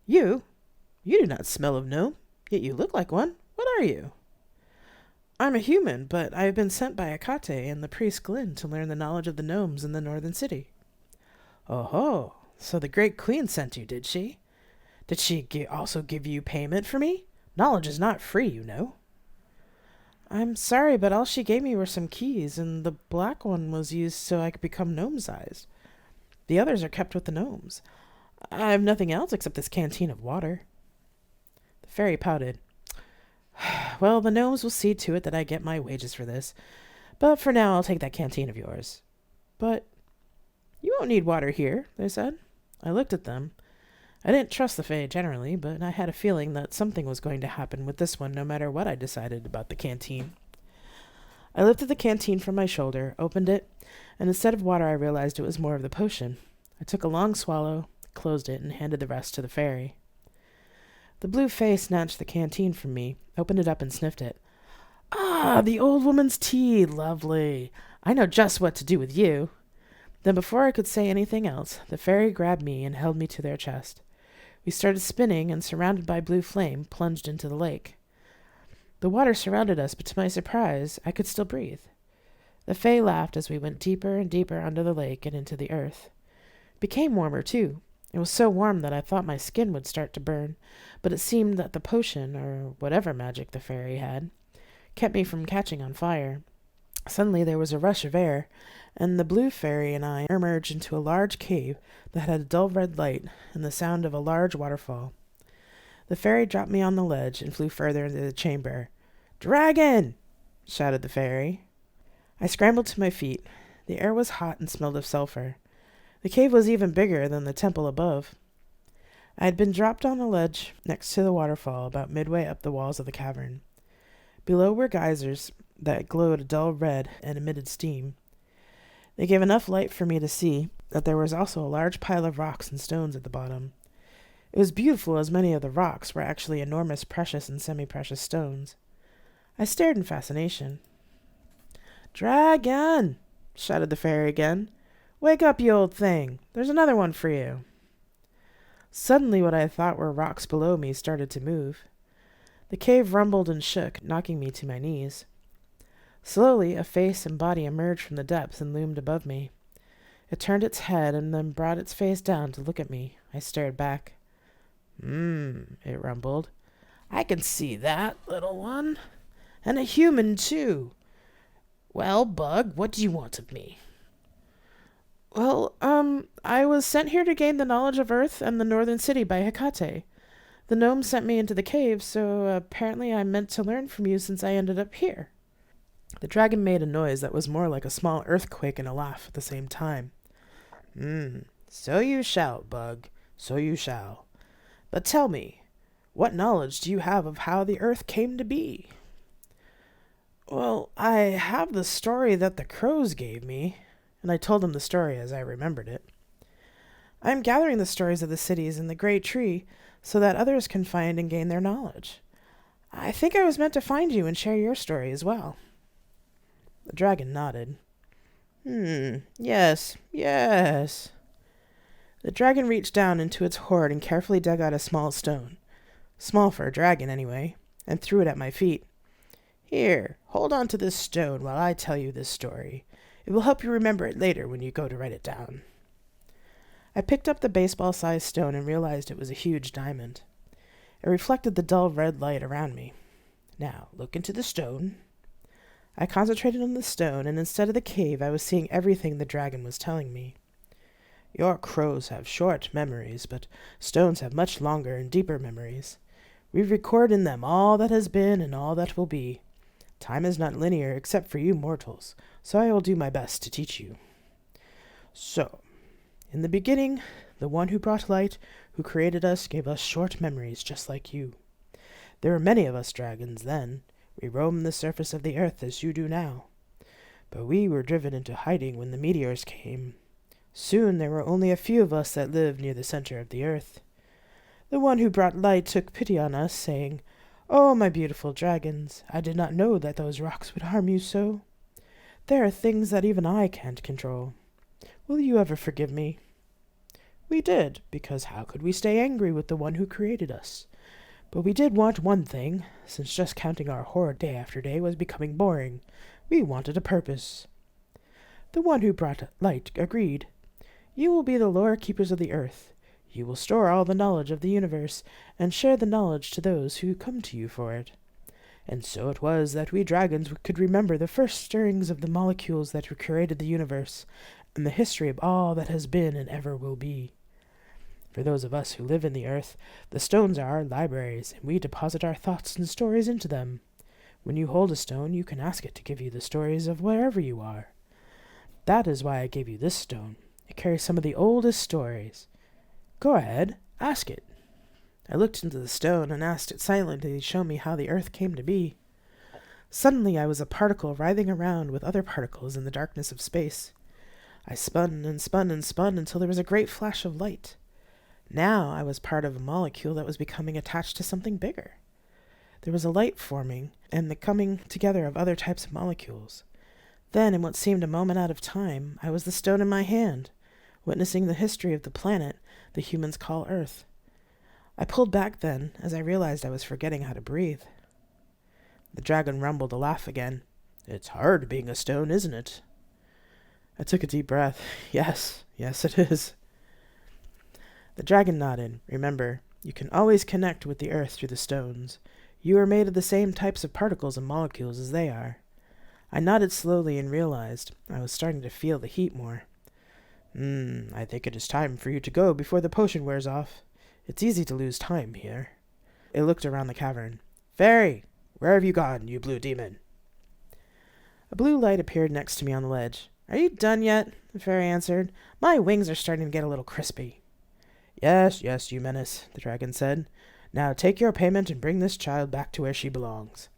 You do not smell of gnome, yet you look like one. What are you? I'm a human, but I have been sent by Hecate and the priest Glynn to learn the knowledge of the gnomes in the northern city. Oh, so the great queen sent you, did she? Did she also give you payment for me? Knowledge is not free, you know. I'm sorry, but all she gave me were some keys, and the black one was used so I could become gnome-sized. The others are kept with the gnomes. I have nothing else except this canteen of water. The fairy pouted. Well, the gnomes will see to it that I get my wages for this, but for now I'll take that canteen of yours. But you won't need water here, they said. I looked at them. I didn't trust the Fae generally, but I had a feeling that something was going to happen with this one no matter what I decided about the canteen. I lifted the canteen from my shoulder, opened it, and instead of water I realized it was more of the potion. I took a long swallow, closed it, and handed the rest to the fairy. The blue Fae snatched the canteen from me, opened it up, and sniffed it. Ah, the old woman's tea, lovely. I know just what to do with you. Then before I could say anything else, the fairy grabbed me and held me to their chest. We started spinning and, surrounded by blue flame, plunged into the lake. The water surrounded us, but to my surprise, I could still breathe. The Fae laughed as we went deeper and deeper under the lake and into the earth. It became warmer, too. It was so warm that I thought my skin would start to burn, but it seemed that the potion, or whatever magic the fairy had, kept me from catching on fire. Suddenly there was a rush of air, and the blue fairy and I emerged into a large cave that had a dull red light and the sound of a large waterfall. The fairy dropped me on the ledge and flew further into the chamber. "Dragon!" shouted the fairy. I scrambled to my feet. The air was hot and smelled of sulfur. The cave was even bigger than the temple above. I had been dropped on a ledge next to the waterfall about midway up the walls of the cavern. Below were geysers that glowed a dull red and emitted steam. They gave enough light for me to see that there was also a large pile of rocks and stones at the bottom. It was beautiful, as many of the rocks were actually enormous precious and semi-precious stones. I stared in fascination. "Dragon!" shouted the fairy again. "Wake up, you old thing. There's another one for you." Suddenly what I thought were rocks below me started to move. The cave rumbled and shook, knocking me to my knees. Slowly, a face and body emerged from the depths and loomed above me. It turned its head and then brought its face down to look at me. I stared back. It rumbled. "I can see that, little one. And a human, too. Well, Bug, what do you want of me?" "Well, I was sent here to gain the knowledge of Earth and the northern city by Hecate. The gnomes sent me into the cave, so apparently I meant to learn from you since I ended up here." The dragon made a noise that was more like a small earthquake and a laugh at the same time. So you shall, Bug, so you shall. But tell me, what knowledge do you have of how the earth came to be?" "Well, I have the story that the crows gave me," and I told him the story as I remembered it. "I am gathering the stories of the cities in the great tree so that others can find and gain their knowledge. I think I was meant to find you and share your story as well." The dragon nodded. Yes. The dragon reached down into its hoard and carefully dug out a small stone, small for a dragon anyway, and threw it at my feet. "Here, hold on to this stone while I tell you this story. It will help you remember it later when you go to write it down." I picked up the baseball-sized stone and realized it was a huge diamond. It reflected the dull red light around me. Now, look into the stone. I concentrated on the stone, and instead of the cave, I was seeing everything the dragon was telling me. Your crows have short memories, but stones have much longer and deeper memories. We record in them all that has been and all that will be. Time is not linear except for you mortals, so I will do my best to teach you. So, in the beginning, the one who brought light, who created us, gave us short memories just like you. There were many of us dragons then. We roamed the surface of the earth as you do now. But we were driven into hiding when the meteors came. Soon there were only a few of us that lived near the center of the earth. The one who brought light took pity on us, saying, "Oh, my beautiful dragons, I did not know that those rocks would harm you so. There are things that even I can't control. Will you ever forgive me?" We did, because how could we stay angry with the one who created us? But we did want one thing, since just counting our hoard day after day was becoming boring. We wanted a purpose. The one who brought light agreed. You will be the lore keepers of the earth. You will store all the knowledge of the universe, and share the knowledge to those who come to you for it. And so it was that we dragons could remember the first stirrings of the molecules that created the universe, and the history of all that has been and ever will be. For those of us who live in the earth, the stones are our libraries, and we deposit our thoughts and stories into them. When you hold a stone, you can ask it to give you the stories of wherever you are. That is why I gave you this stone. It carries some of the oldest stories. Go ahead, ask it. I looked into the stone and asked it silently to show me how the earth came to be. Suddenly I was a particle writhing around with other particles in the darkness of space. I spun and spun and spun until there was a great flash of light. Now I was part of a molecule that was becoming attached to something bigger. There was a light forming and the coming together of other types of molecules. Then, in what seemed a moment out of time, I was the stone in my hand, witnessing the history of the planet the humans call Earth. I pulled back then, as I realized I was forgetting how to breathe. The dragon rumbled a laugh again. It's hard being a stone, isn't it? I took a deep breath. Yes, it is. The dragon nodded. Remember, you can always connect with the earth through the stones. You are made of the same types of particles and molecules as they are. I nodded slowly and realized I was starting to feel the heat more. I think it is time for you to go before the potion wears off. It's easy to lose time here. It looked around the cavern. Fairy, where have you gone, you blue demon? A blue light appeared next to me on the ledge. Are you done yet? The fairy answered. My wings are starting to get a little crispy. Yes, you menace, the dragon said. Now take your payment and bring this child back to where she belongs.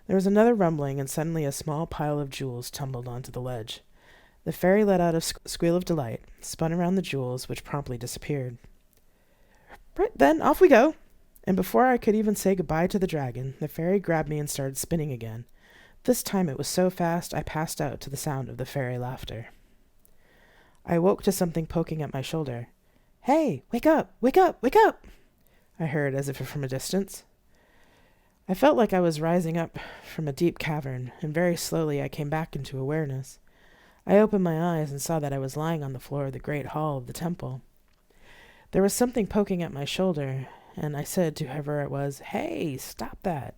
There was another rumbling, and suddenly a small pile of jewels tumbled onto the ledge. The fairy let out a squeal of delight, spun around the jewels, which promptly disappeared. Right then, off we go. And before I could even say goodbye to the dragon, the fairy grabbed me and started spinning again. This time it was so fast I passed out to the sound of the fairy laughter. I woke to something poking at my shoulder. Hey, wake up, wake up, wake up! I heard as if from a distance. I felt like I was rising up from a deep cavern, and very slowly I came back into awareness. I opened my eyes and saw that I was lying on the floor of the great hall of the temple. There was something poking at my shoulder, and I said to whoever it was, Hey, stop that.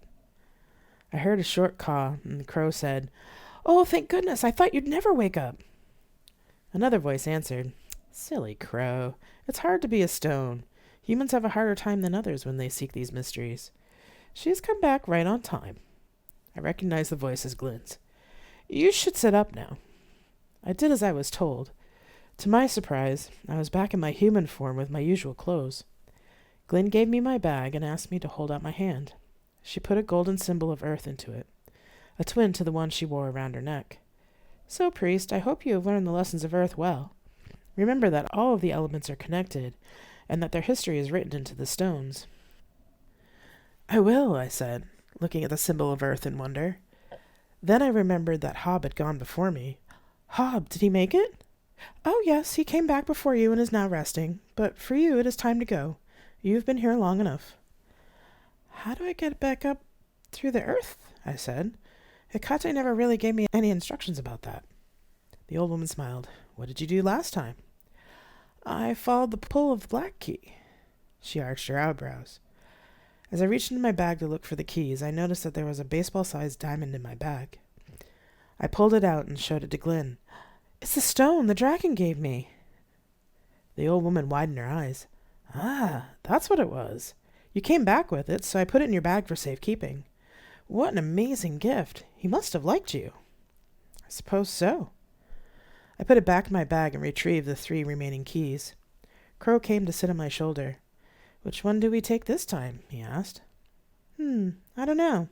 I heard a short caw, and the crow said, Oh, thank goodness, I thought you'd never wake up. Another voice answered, Silly crow, it's hard to be a stone. Humans have a harder time than others when they seek these mysteries. She's come back right on time. I recognized the voice as Glenn's. You should sit up now. I did as I was told. To my surprise, I was back in my human form with my usual clothes. Glenn gave me my bag and asked me to hold out my hand. She put a golden symbol of earth into it, a twin to the one she wore around her neck. So, priest, I hope you have learned the lessons of earth well. Remember that all of the elements are connected, and that their history is written into the stones. I will, I said, looking at the symbol of earth in wonder. Then I remembered that Hob had gone before me. Hob, did he make it? Oh, yes, he came back before you and is now resting. But for you, it is time to go. You've been here long enough. How do I get back up through the earth? I said. Hecate never really gave me any instructions about that. The old woman smiled. What did you do last time? I followed the pull of the black key. She arched her eyebrows. As I reached into my bag to look for the keys, I noticed that there was a baseball-sized diamond in my bag. I pulled it out and showed it to Glynn. "It's the stone the dragon gave me." The old woman widened her eyes. "Ah, that's what it was. You came back with it, so I put it in your bag for safekeeping. What an amazing gift. He must have liked you." "I suppose so." I put it back in my bag and retrieved the 3 remaining keys. Crow came to sit on my shoulder. "Which one do we take this time?" he asked. I don't know."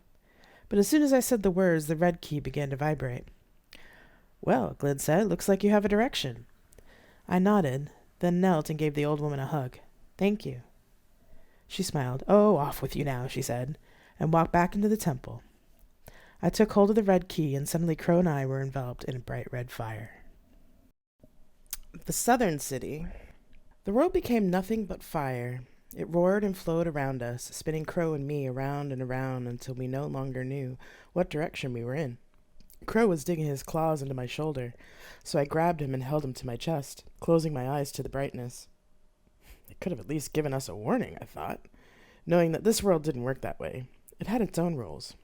But as soon as I said the words, the red key began to vibrate. "Well," Glynn said, "looks like you have a direction." I nodded, then knelt and gave the old woman a hug. "Thank you." She smiled. "Oh, off with you now," she said, and walked back into the temple. I took hold of the red key, and suddenly Crow and I were enveloped in a bright red fire. The southern city. The world became nothing but fire. It roared and flowed around us, spinning Crow and me around and around until we no longer knew what direction we were in. Crow was digging his claws into my shoulder, so I grabbed him and held him to my chest, closing my eyes to the brightness. It could have at least given us a warning, I thought, knowing that this world didn't work that way. It had its own rules.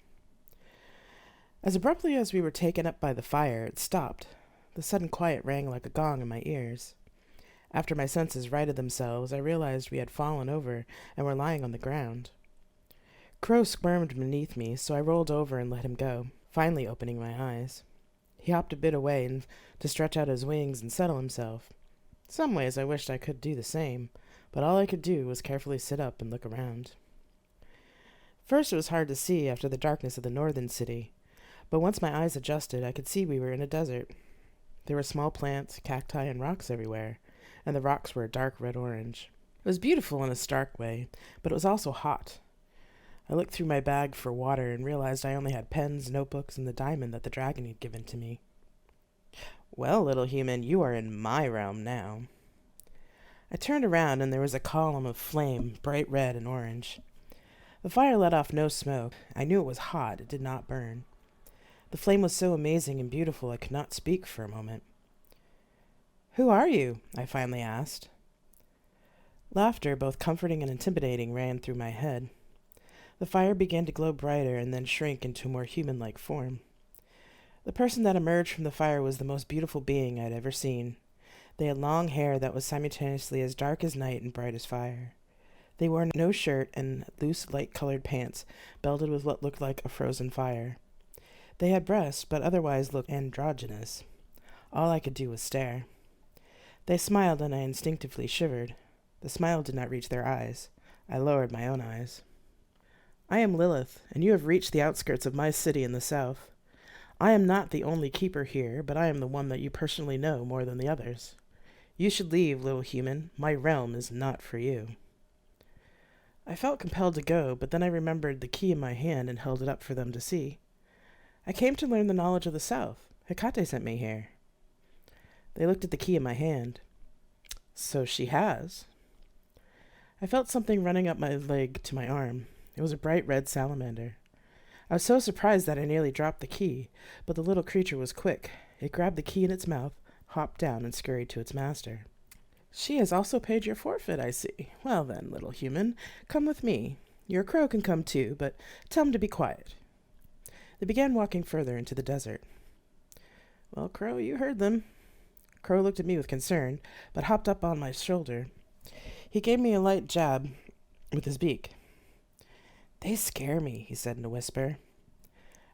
As abruptly as we were taken up by the fire, it stopped. The sudden quiet rang like a gong in my ears. After my senses righted themselves, I realized we had fallen over and were lying on the ground. Crow squirmed beneath me, so I rolled over and let him go, finally opening my eyes. He hopped a bit away to stretch out his wings and settle himself. Some ways I wished I could do the same, but all I could do was carefully sit up and look around. First it was hard to see after the darkness of the northern city, but once my eyes adjusted, I could see we were in a desert. There were small plants, cacti, and rocks everywhere, and the rocks were a dark red-orange. It was beautiful in a stark way, but it was also hot. I looked through my bag for water and realized I only had pens, notebooks, and the diamond that the dragon had given to me. "Well, little human, you are in my realm now." I turned around, and there was a column of flame, bright red and orange. The fire let off no smoke. I knew it was hot. It did not burn. The flame was so amazing and beautiful I could not speak for a moment. "Who are you?" I finally asked. Laughter, both comforting and intimidating, ran through my head. The fire began to glow brighter and then shrink into a more human-like form. The person that emerged from the fire was the most beautiful being I'd ever seen. They had long hair that was simultaneously as dark as night and bright as fire. They wore no shirt and loose, light-colored pants, belted with what looked like a frozen fire. They had breasts, but otherwise looked androgynous. All I could do was stare. They smiled, and I instinctively shivered. The smile did not reach their eyes. I lowered my own eyes. "I am Lilith, and you have reached the outskirts of my city in the south. I am not the only keeper here, but I am the one that you personally know more than the others. You should leave, little human. My realm is not for you." I felt compelled to go, but then I remembered the key in my hand and held it up for them to see. "I came to learn the knowledge of the south. Hecate sent me here." They looked at the key in my hand. "So she has." I felt something running up my leg to my arm. It was a bright red salamander. I was so surprised that I nearly dropped the key, but the little creature was quick. It grabbed the key in its mouth, hopped down, and scurried to its master. "She has also paid your forfeit, I see. Well then, little human, come with me. Your crow can come too, but tell him to be quiet." They began walking further into the desert. "Well, Crow, you heard them." Crow looked at me with concern, but hopped up on my shoulder. He gave me a light jab with his beak. "They scare me," he said in a whisper.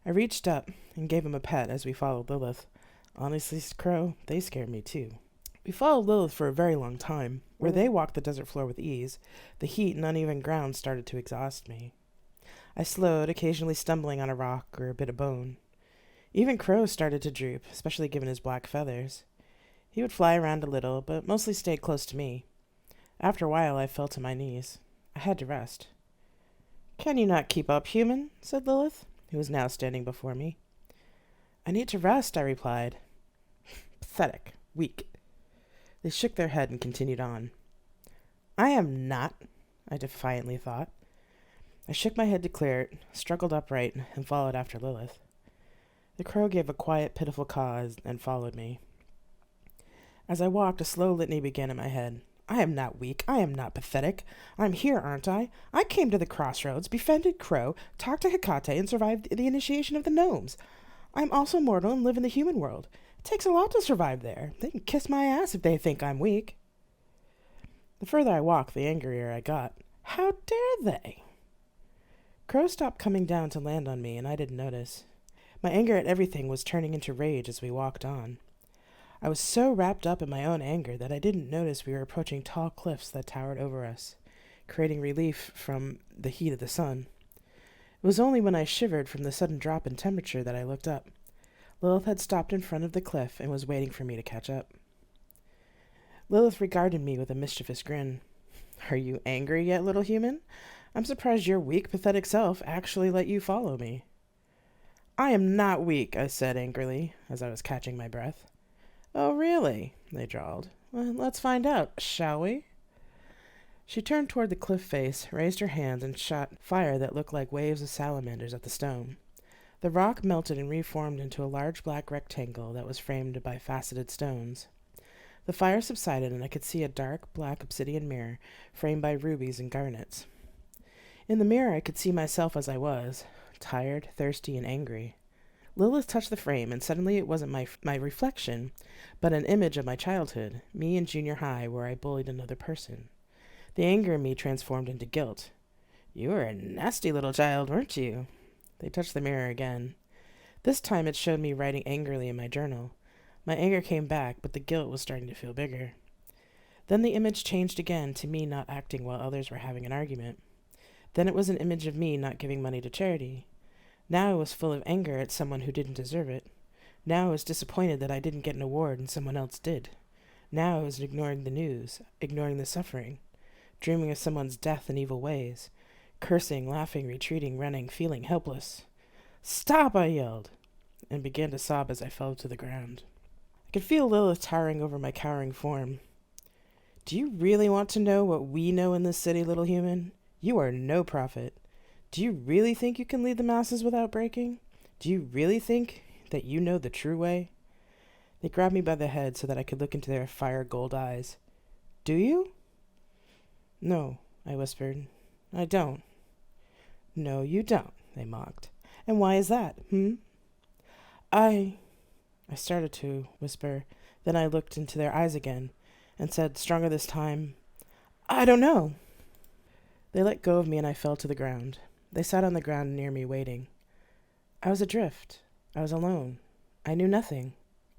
I reached up and gave him a pet as we followed Lilith. Honestly, Crow, they scared me too. We followed Lilith for a very long time. Where they walked the desert floor with ease, the heat and uneven ground started to exhaust me. I slowed, occasionally stumbling on a rock or a bit of bone. Even Crow started to droop, especially given his black feathers. He would fly around a little, but mostly stayed close to me. After a while, I fell to my knees. I had to rest. "Can you not keep up, human?" said Lilith, who was now standing before me. "I need to rest," I replied. Pathetic. Weak. They shook their head and continued on. "I am not," I defiantly thought. I shook my head to clear it, struggled upright, and followed after Lilith. The crow gave a quiet, pitiful caw and followed me. As I walked, a slow litany began in my head. I am not weak. I am not pathetic. I'm here, aren't I? I came to the crossroads, befriended Crow, talked to Hecate, and survived the initiation of the gnomes. I'm also mortal and live in the human world. It takes a lot to survive there. They can kiss my ass if they think I'm weak. The further I walked, the angrier I got. How dare they? Crow stopped coming down to land on me, and I didn't notice. My anger at everything was turning into rage as we walked on. I was so wrapped up in my own anger that I didn't notice we were approaching tall cliffs that towered over us, creating relief from the heat of the sun. It was only when I shivered from the sudden drop in temperature that I looked up. Lilith had stopped in front of the cliff and was waiting for me to catch up. Lilith regarded me with a mischievous grin. Are you angry yet, little human? I'm surprised your weak, pathetic self actually let you follow me. I am not weak, I said angrily, as I was catching my breath. Oh, really? They drawled. Well, let's find out, shall we? She turned toward the cliff face, raised her hands, and shot fire that looked like waves of salamanders at the stone. The rock melted and reformed into a large black rectangle that was framed by faceted stones. The fire subsided, and I could see a dark black obsidian mirror framed by rubies and garnets. In the mirror I could see myself as I was, tired, thirsty, and angry. Lilith touched the frame, and suddenly it wasn't my reflection, but an image of my childhood, me in junior high, where I bullied another person. The anger in me transformed into guilt. You were a nasty little child, weren't you? They touched the mirror again. This time it showed me writing angrily in my journal. My anger came back, but the guilt was starting to feel bigger. Then the image changed again to me not acting while others were having an argument. Then it was an image of me not giving money to charity. Now I was full of anger at someone who didn't deserve it. Now I was disappointed that I didn't get an award and someone else did. Now I was ignoring the news, ignoring the suffering, dreaming of someone's death and evil ways, cursing, laughing, retreating, running, feeling helpless. Stop, I yelled, and began to sob as I fell to the ground. I could feel Lilith towering over my cowering form. Do you really want to know what we know in this city, little human? You are no prophet. Do you really think you can lead the masses without breaking? Do you really think that you know the true way? They grabbed me by the head so that I could look into their fire gold eyes. Do you? No, I whispered. I don't. No, you don't, they mocked. And why is that, I started to whisper. Then I looked into their eyes again and said, stronger this time, I don't know. They let go of me and I fell to the ground. They sat on the ground near me, waiting. I was adrift. I was alone. I knew nothing.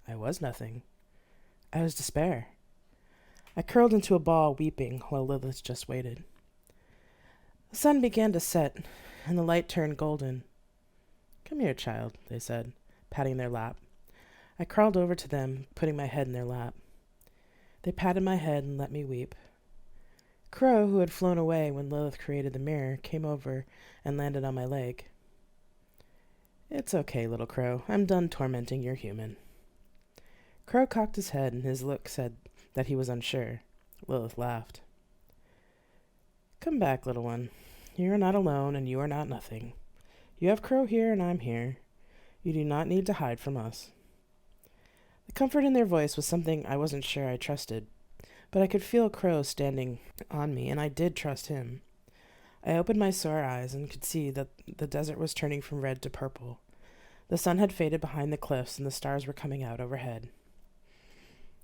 I was nothing. I was despair. I curled into a ball, weeping, while Lilith just waited. The sun began to set, and the light turned golden. Come here, child, they said, patting their lap. I crawled over to them, putting my head in their lap. They patted my head and let me weep. Crow, who had flown away when Lilith created the mirror, came over and landed on my leg. It's okay, little Crow. I'm done tormenting your human. Crow cocked his head, and his look said that he was unsure. Lilith laughed. Come back, little one. You are not alone, and you are not nothing. You have Crow here, and I'm here. You do not need to hide from us. The comfort in their voice was something I wasn't sure I trusted, but I could feel Crow standing on me, and I did trust him. I opened my sore eyes and could see that the desert was turning from red to purple. The sun had faded behind the cliffs, and the stars were coming out overhead.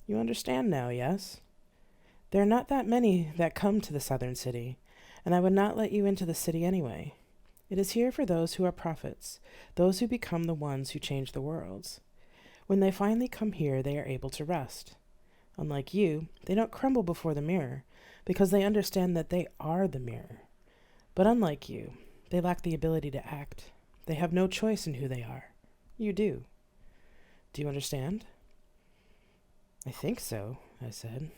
You understand now, yes? There are not that many that come to the southern city, and I would not let you into the city anyway. It is here for those who are prophets, those who become the ones who change the worlds. When they finally come here, they are able to rest. Unlike you, they don't crumble before the mirror, because they understand that they are the mirror. But unlike you, they lack the ability to act. They have no choice in who they are. You do. Do you understand? I think so, I said.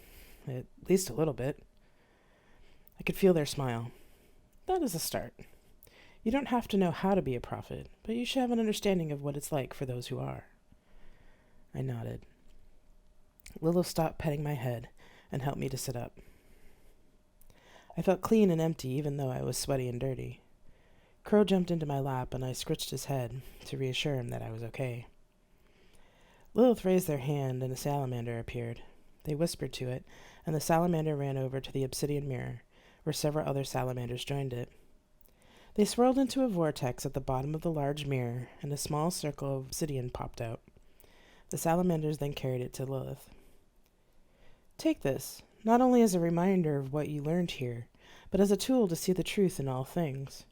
At least a little bit. I could feel their smile. That is a start. You don't have to know how to be a prophet, but you should have an understanding of what it's like for those who are. I nodded. Lilith stopped petting my head and helped me to sit up. I felt clean and empty even though I was sweaty and dirty. Crow jumped into my lap and I scritched his head to reassure him that I was okay. Lilith raised their hand and a salamander appeared. They whispered to it, and the salamander ran over to the obsidian mirror, where several other salamanders joined it. They swirled into a vortex at the bottom of the large mirror, and a small circle of obsidian popped out. The salamanders then carried it to Lilith. Take this, not only as a reminder of what you learned here, but as a tool to see the truth in all things.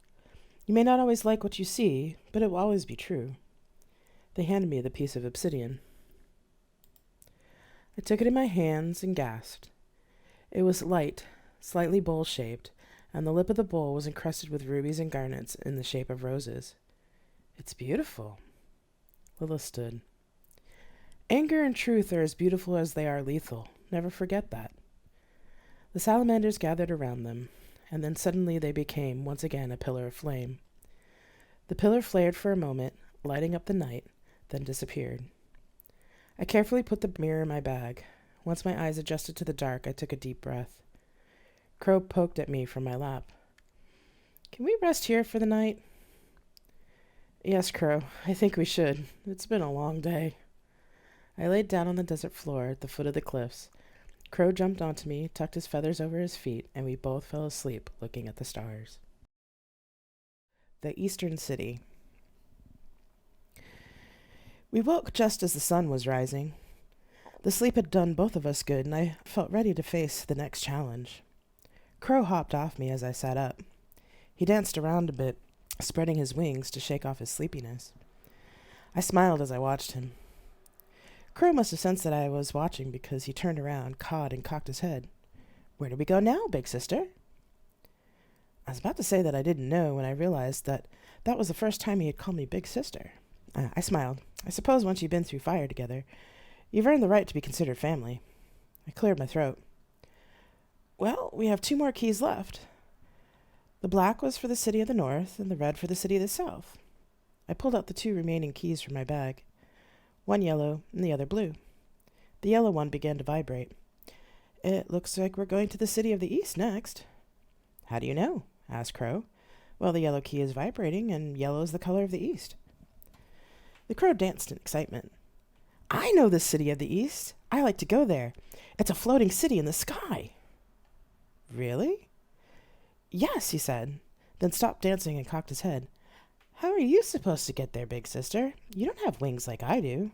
You may not always like what you see, but it will always be true. They handed me the piece of obsidian. I took it in my hands and gasped. It was light, slightly bowl-shaped, and the lip of the bowl was encrusted with rubies and garnets in the shape of roses. It's beautiful. Lilith stood. Anger and truth are as beautiful as they are lethal. Never forget that. The salamanders gathered around them, and then suddenly they became, once again, a pillar of flame. The pillar flared for a moment, lighting up the night, then disappeared. I carefully put the mirror in my bag. Once my eyes adjusted to the dark, I took a deep breath. Crow poked at me from my lap. Can we rest here for the night? Yes, Crow, I think we should. It's been a long day. I laid down on the desert floor at the foot of the cliffs. Crow jumped onto me, tucked his feathers over his feet, and we both fell asleep looking at the stars. The Eastern City. We woke just as the sun was rising. The sleep had done both of us good, and I felt ready to face the next challenge. Crow hopped off me as I sat up. He danced around a bit, spreading his wings to shake off his sleepiness. I smiled as I watched him. Crow must have sensed that I was watching because he turned around, cawed, and cocked his head. Where do we go now, big sister? I was about to say that I didn't know when I realized that was the first time he had called me big sister. I smiled. I suppose once you've been through fire together, you've earned the right to be considered family. I cleared my throat. Well, we have 2 more keys left. The black was for the city of the north, and the red for the city of the south. I pulled out the 2 remaining keys from my bag. One yellow and the other blue. The yellow one began to vibrate. It looks like we're going to the city of the east next. How do you know? Asked Crow. Well, the yellow key is vibrating, and yellow is the color of the east. The crow danced in excitement. I know the city of the east. I like to go there. It's a floating city in the sky. Really? Yes, he said, then stopped dancing and cocked his head. How are you supposed to get there, big sister? You don't have wings like I do.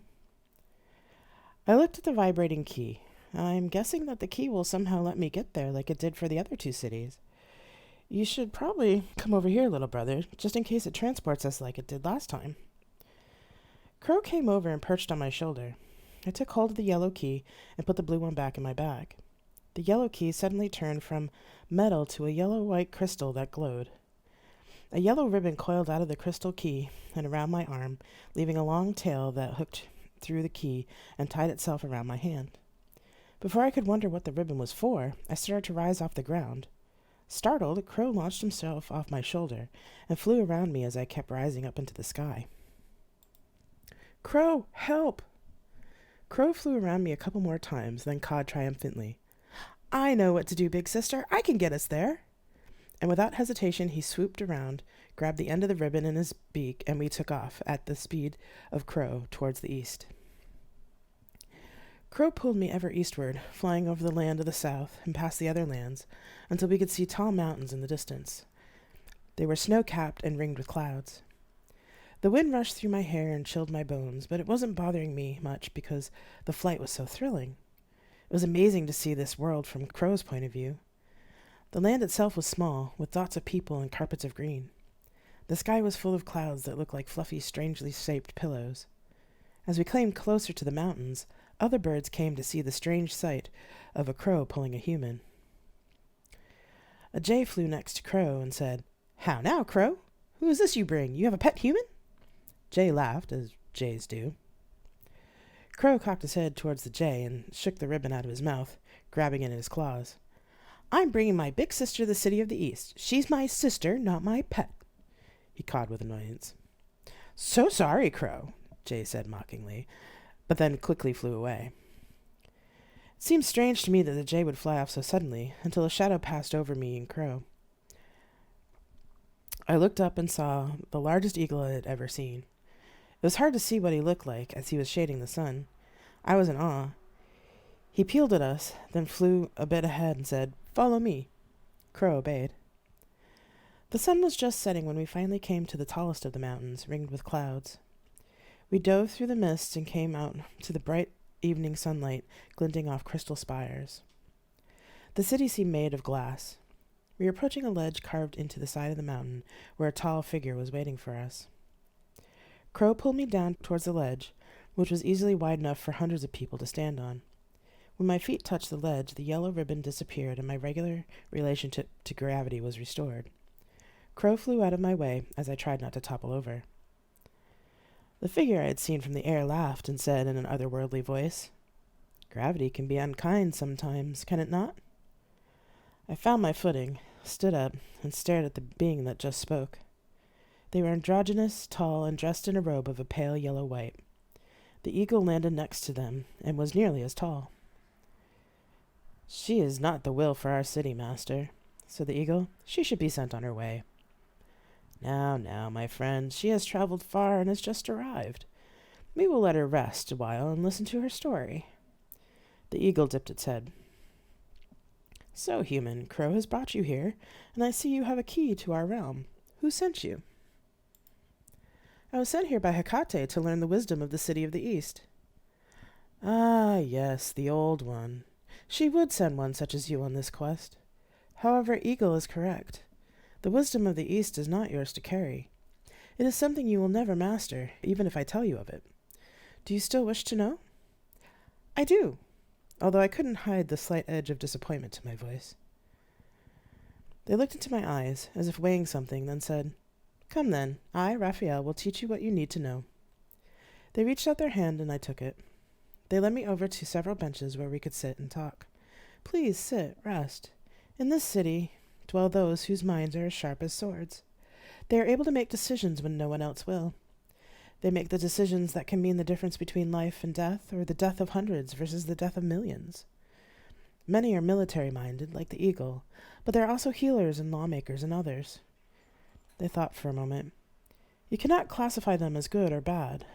I looked at the vibrating key. I'm guessing that the key will somehow let me get there like it did for the other 2 cities. You should probably come over here, little brother, just in case it transports us like it did last time. Crow came over and perched on my shoulder. I took hold of the yellow key and put the blue one back in my bag. The yellow key suddenly turned from metal to a yellow-white crystal that glowed. A yellow ribbon coiled out of the crystal key and around my arm, leaving a long tail that hooked through the key and tied itself around my hand. Before I could wonder what the ribbon was for, I started to rise off the ground. Startled, Crow launched himself off my shoulder and flew around me as I kept rising up into the sky. Crow, help! Crow flew around me a couple more times, then cawed triumphantly. I know what to do, big sister. I can get us there. And without hesitation, he swooped around, grabbed the end of the ribbon in his beak, and we took off at the speed of Crow towards the east. Crow pulled me ever eastward, flying over the land of the south and past the other lands, until we could see tall mountains in the distance. They were snow-capped and ringed with clouds. The wind rushed through my hair and chilled my bones, but it wasn't bothering me much because the flight was so thrilling. It was amazing to see this world from Crow's point of view. The land itself was small, with dots of people and carpets of green. The sky was full of clouds that looked like fluffy, strangely shaped pillows. As we came closer to the mountains, other birds came to see the strange sight of a crow pulling a human. A jay flew next to Crow and said, How now, Crow? Who is this you bring? You have a pet human? Jay laughed, as jays do. Crow cocked his head towards the jay and shook the ribbon out of his mouth, grabbing it in his claws. I'm bringing my big sister to the city of the east. She's my sister, not my pet, he cawed with annoyance. So sorry, Crow, Jay said mockingly, but then quickly flew away. It seemed strange to me that the jay would fly off so suddenly, until a shadow passed over me and Crow. I looked up and saw the largest eagle I had ever seen. It was hard to see what he looked like, as he was shading the sun. I was in awe. He peeled at us, then flew a bit ahead and said, "Follow me." Crow obeyed. The sun was just setting when we finally came to the tallest of the mountains, ringed with clouds. We dove through the mist and came out to the bright evening sunlight glinting off crystal spires. The city seemed made of glass. We were approaching a ledge carved into the side of the mountain, where a tall figure was waiting for us. Crow pulled me down towards the ledge, which was easily wide enough for hundreds of people to stand on. When my feet touched the ledge, the yellow ribbon disappeared and my regular relationship to gravity was restored. Crow flew out of my way as I tried not to topple over. The figure I had seen from the air laughed and said in an otherworldly voice, "Gravity can be unkind sometimes, can it not?" I found my footing, stood up, and stared at the being that just spoke. They were androgynous, tall, and dressed in a robe of a pale yellow white. The eagle landed next to them, and was nearly as tall. "She is not the will for our city, master," said the eagle. "She should be sent on her way." Now, my friend, she has traveled far and has just arrived. We will let her rest a while and listen to her story." The eagle dipped its head. "So, human, Crow has brought you here, and I see you have a key to our realm. Who sent you?" "I was sent here by Hecate to learn the wisdom of the city of the East." "Ah, yes, the old one. She would send one such as you on this quest. However, Eagle is correct. The wisdom of the East is not yours to carry. It is something you will never master, even if I tell you of it. Do you still wish to know?" "I do," although I couldn't hide the slight edge of disappointment to my voice. They looked into my eyes, as if weighing something, then said, "Come then, I, Raphael, will teach you what you need to know." They reached out their hand, and I took it. They led me over to several benches where we could sit and talk. "Please sit, rest. In this city dwell those whose minds are as sharp as swords. They are able to make decisions when no one else will. They make the decisions that can mean the difference between life and death, or the death of hundreds versus the death of millions. Many are military-minded, like the eagle, but there are also healers and lawmakers and others." They thought for a moment. "You cannot classify them as good or bad,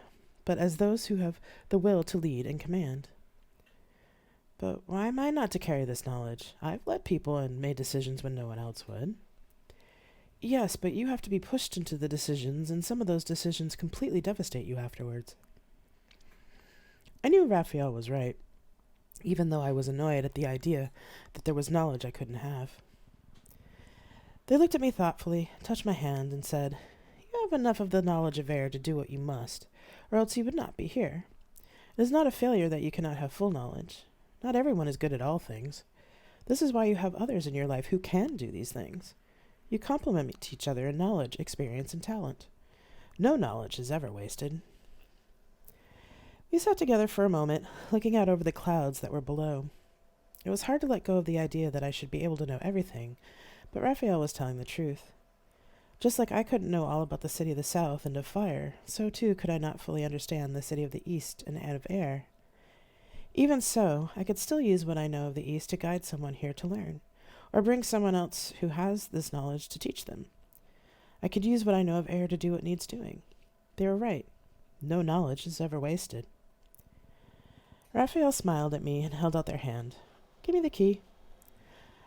but as those who have the will to lead and command." "But why am I not to carry this knowledge? I've led people and made decisions when no one else would." "Yes, but you have to be pushed into the decisions, and some of those decisions completely devastate you afterwards." I knew Raphael was right, even though I was annoyed at the idea that there was knowledge I couldn't have. They looked at me thoughtfully, touched my hand, and said, "You have enough of the knowledge of air to do what you must, or else you would not be here. It is not a failure that you cannot have full knowledge. Not everyone is good at all things. This is why you have others in your life who can do these things. You complement each other in knowledge, experience, and talent. No knowledge is ever wasted." We sat together for a moment, looking out over the clouds that were below. It was hard to let go of the idea that I should be able to know everything, but Raphael was telling the truth. Just like I couldn't know all about the city of the South and of fire, so too could I not fully understand the city of the East and of air. Even so, I could still use what I know of the East to guide someone here to learn, or bring someone else who has this knowledge to teach them. I could use what I know of air to do what needs doing. They were right. No knowledge is ever wasted. Raphael smiled at me and held out their hand. "Give me the key."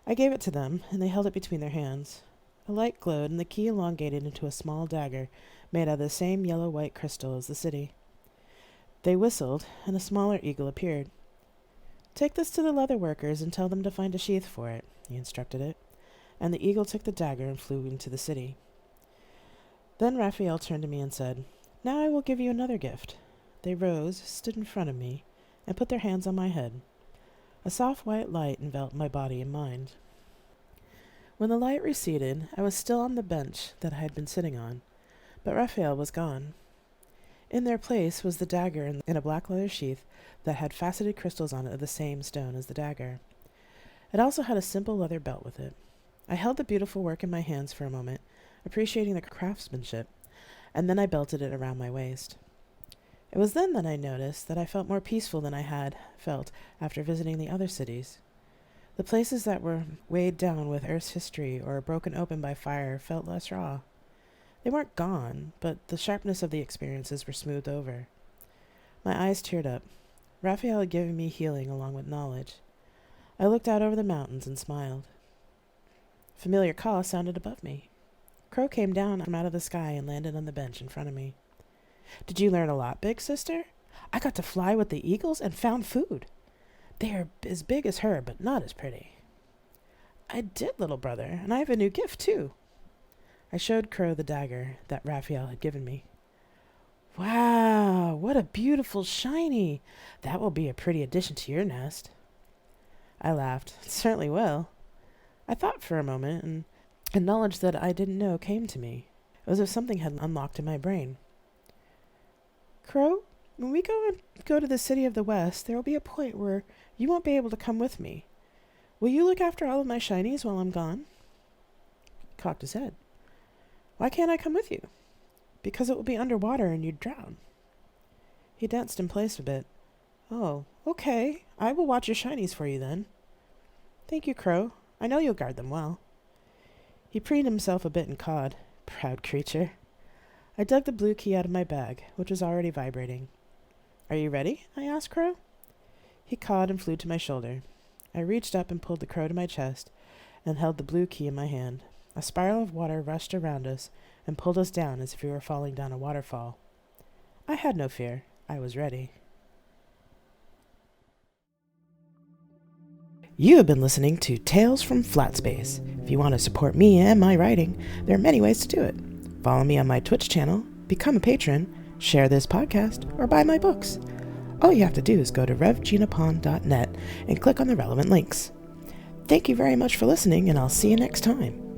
I gave it to them, and they held it between their hands. A light glowed, and the key elongated into a small dagger made out of the same yellow-white crystal as the city. They whistled, and a smaller eagle appeared. "Take this to the leather workers and tell them to find a sheath for it," he instructed it, and the eagle took the dagger and flew into the city. Then Raphael turned to me and said, "Now I will give you another gift." They rose, stood in front of me, and put their hands on my head. A soft white light enveloped my body and mind. When the light receded, I was still on the bench that I had been sitting on, but Raphael was gone. In their place was the dagger in a black leather sheath that had faceted crystals on it of the same stone as the dagger. It also had a simple leather belt with it. I held the beautiful work in my hands for a moment, appreciating the craftsmanship, and then I belted it around my waist. It was then that I noticed that I felt more peaceful than I had felt after visiting the other cities. The places that were weighed down with Earth's history or broken open by fire felt less raw. They weren't gone, but the sharpness of the experiences were smoothed over. My eyes teared up. Raphael had given me healing along with knowledge. I looked out over the mountains and smiled. A familiar call sounded above me. Crow came down from out of the sky and landed on the bench in front of me. Did you learn a lot, big sister? I got to fly with the eagles and found food. They are as big as her, but not as pretty. I did, little brother, and I have a new gift, too. I showed Crow the dagger that Raphael had given me. Wow, what a beautiful shiny. That will be a pretty addition to your nest. I laughed. It certainly will. I thought for a moment, and a knowledge that I didn't know came to me. It was as if something had unlocked in my brain. Crow, when we go to the city of the West, there will be a point where you won't be able to come with me. Will you look after all of my shinies while I'm gone? He cocked his head. Why can't I come with you? Because it will be underwater and you'd drown. He danced in place a bit. Oh, okay. I will watch your shinies for you then. Thank you, Crow. I know you'll guard them well. He preened himself a bit and cawed. Proud creature. I dug the blue key out of my bag, which was already vibrating. Are you ready? I asked Crow. He cawed and flew to my shoulder. I reached up and pulled the crow to my chest and held the blue key in my hand. A spiral of water rushed around us and pulled us down as if we were falling down a waterfall. I had no fear. I was ready. You have been listening to Tales from Flat Space. If you want to support me and my writing, there are many ways to do it. Follow me on my Twitch channel, become a patron, share this podcast, or buy my books. All you have to do is go to revginapon.net and click on the relevant links. Thank you very much for listening, and I'll see you next time.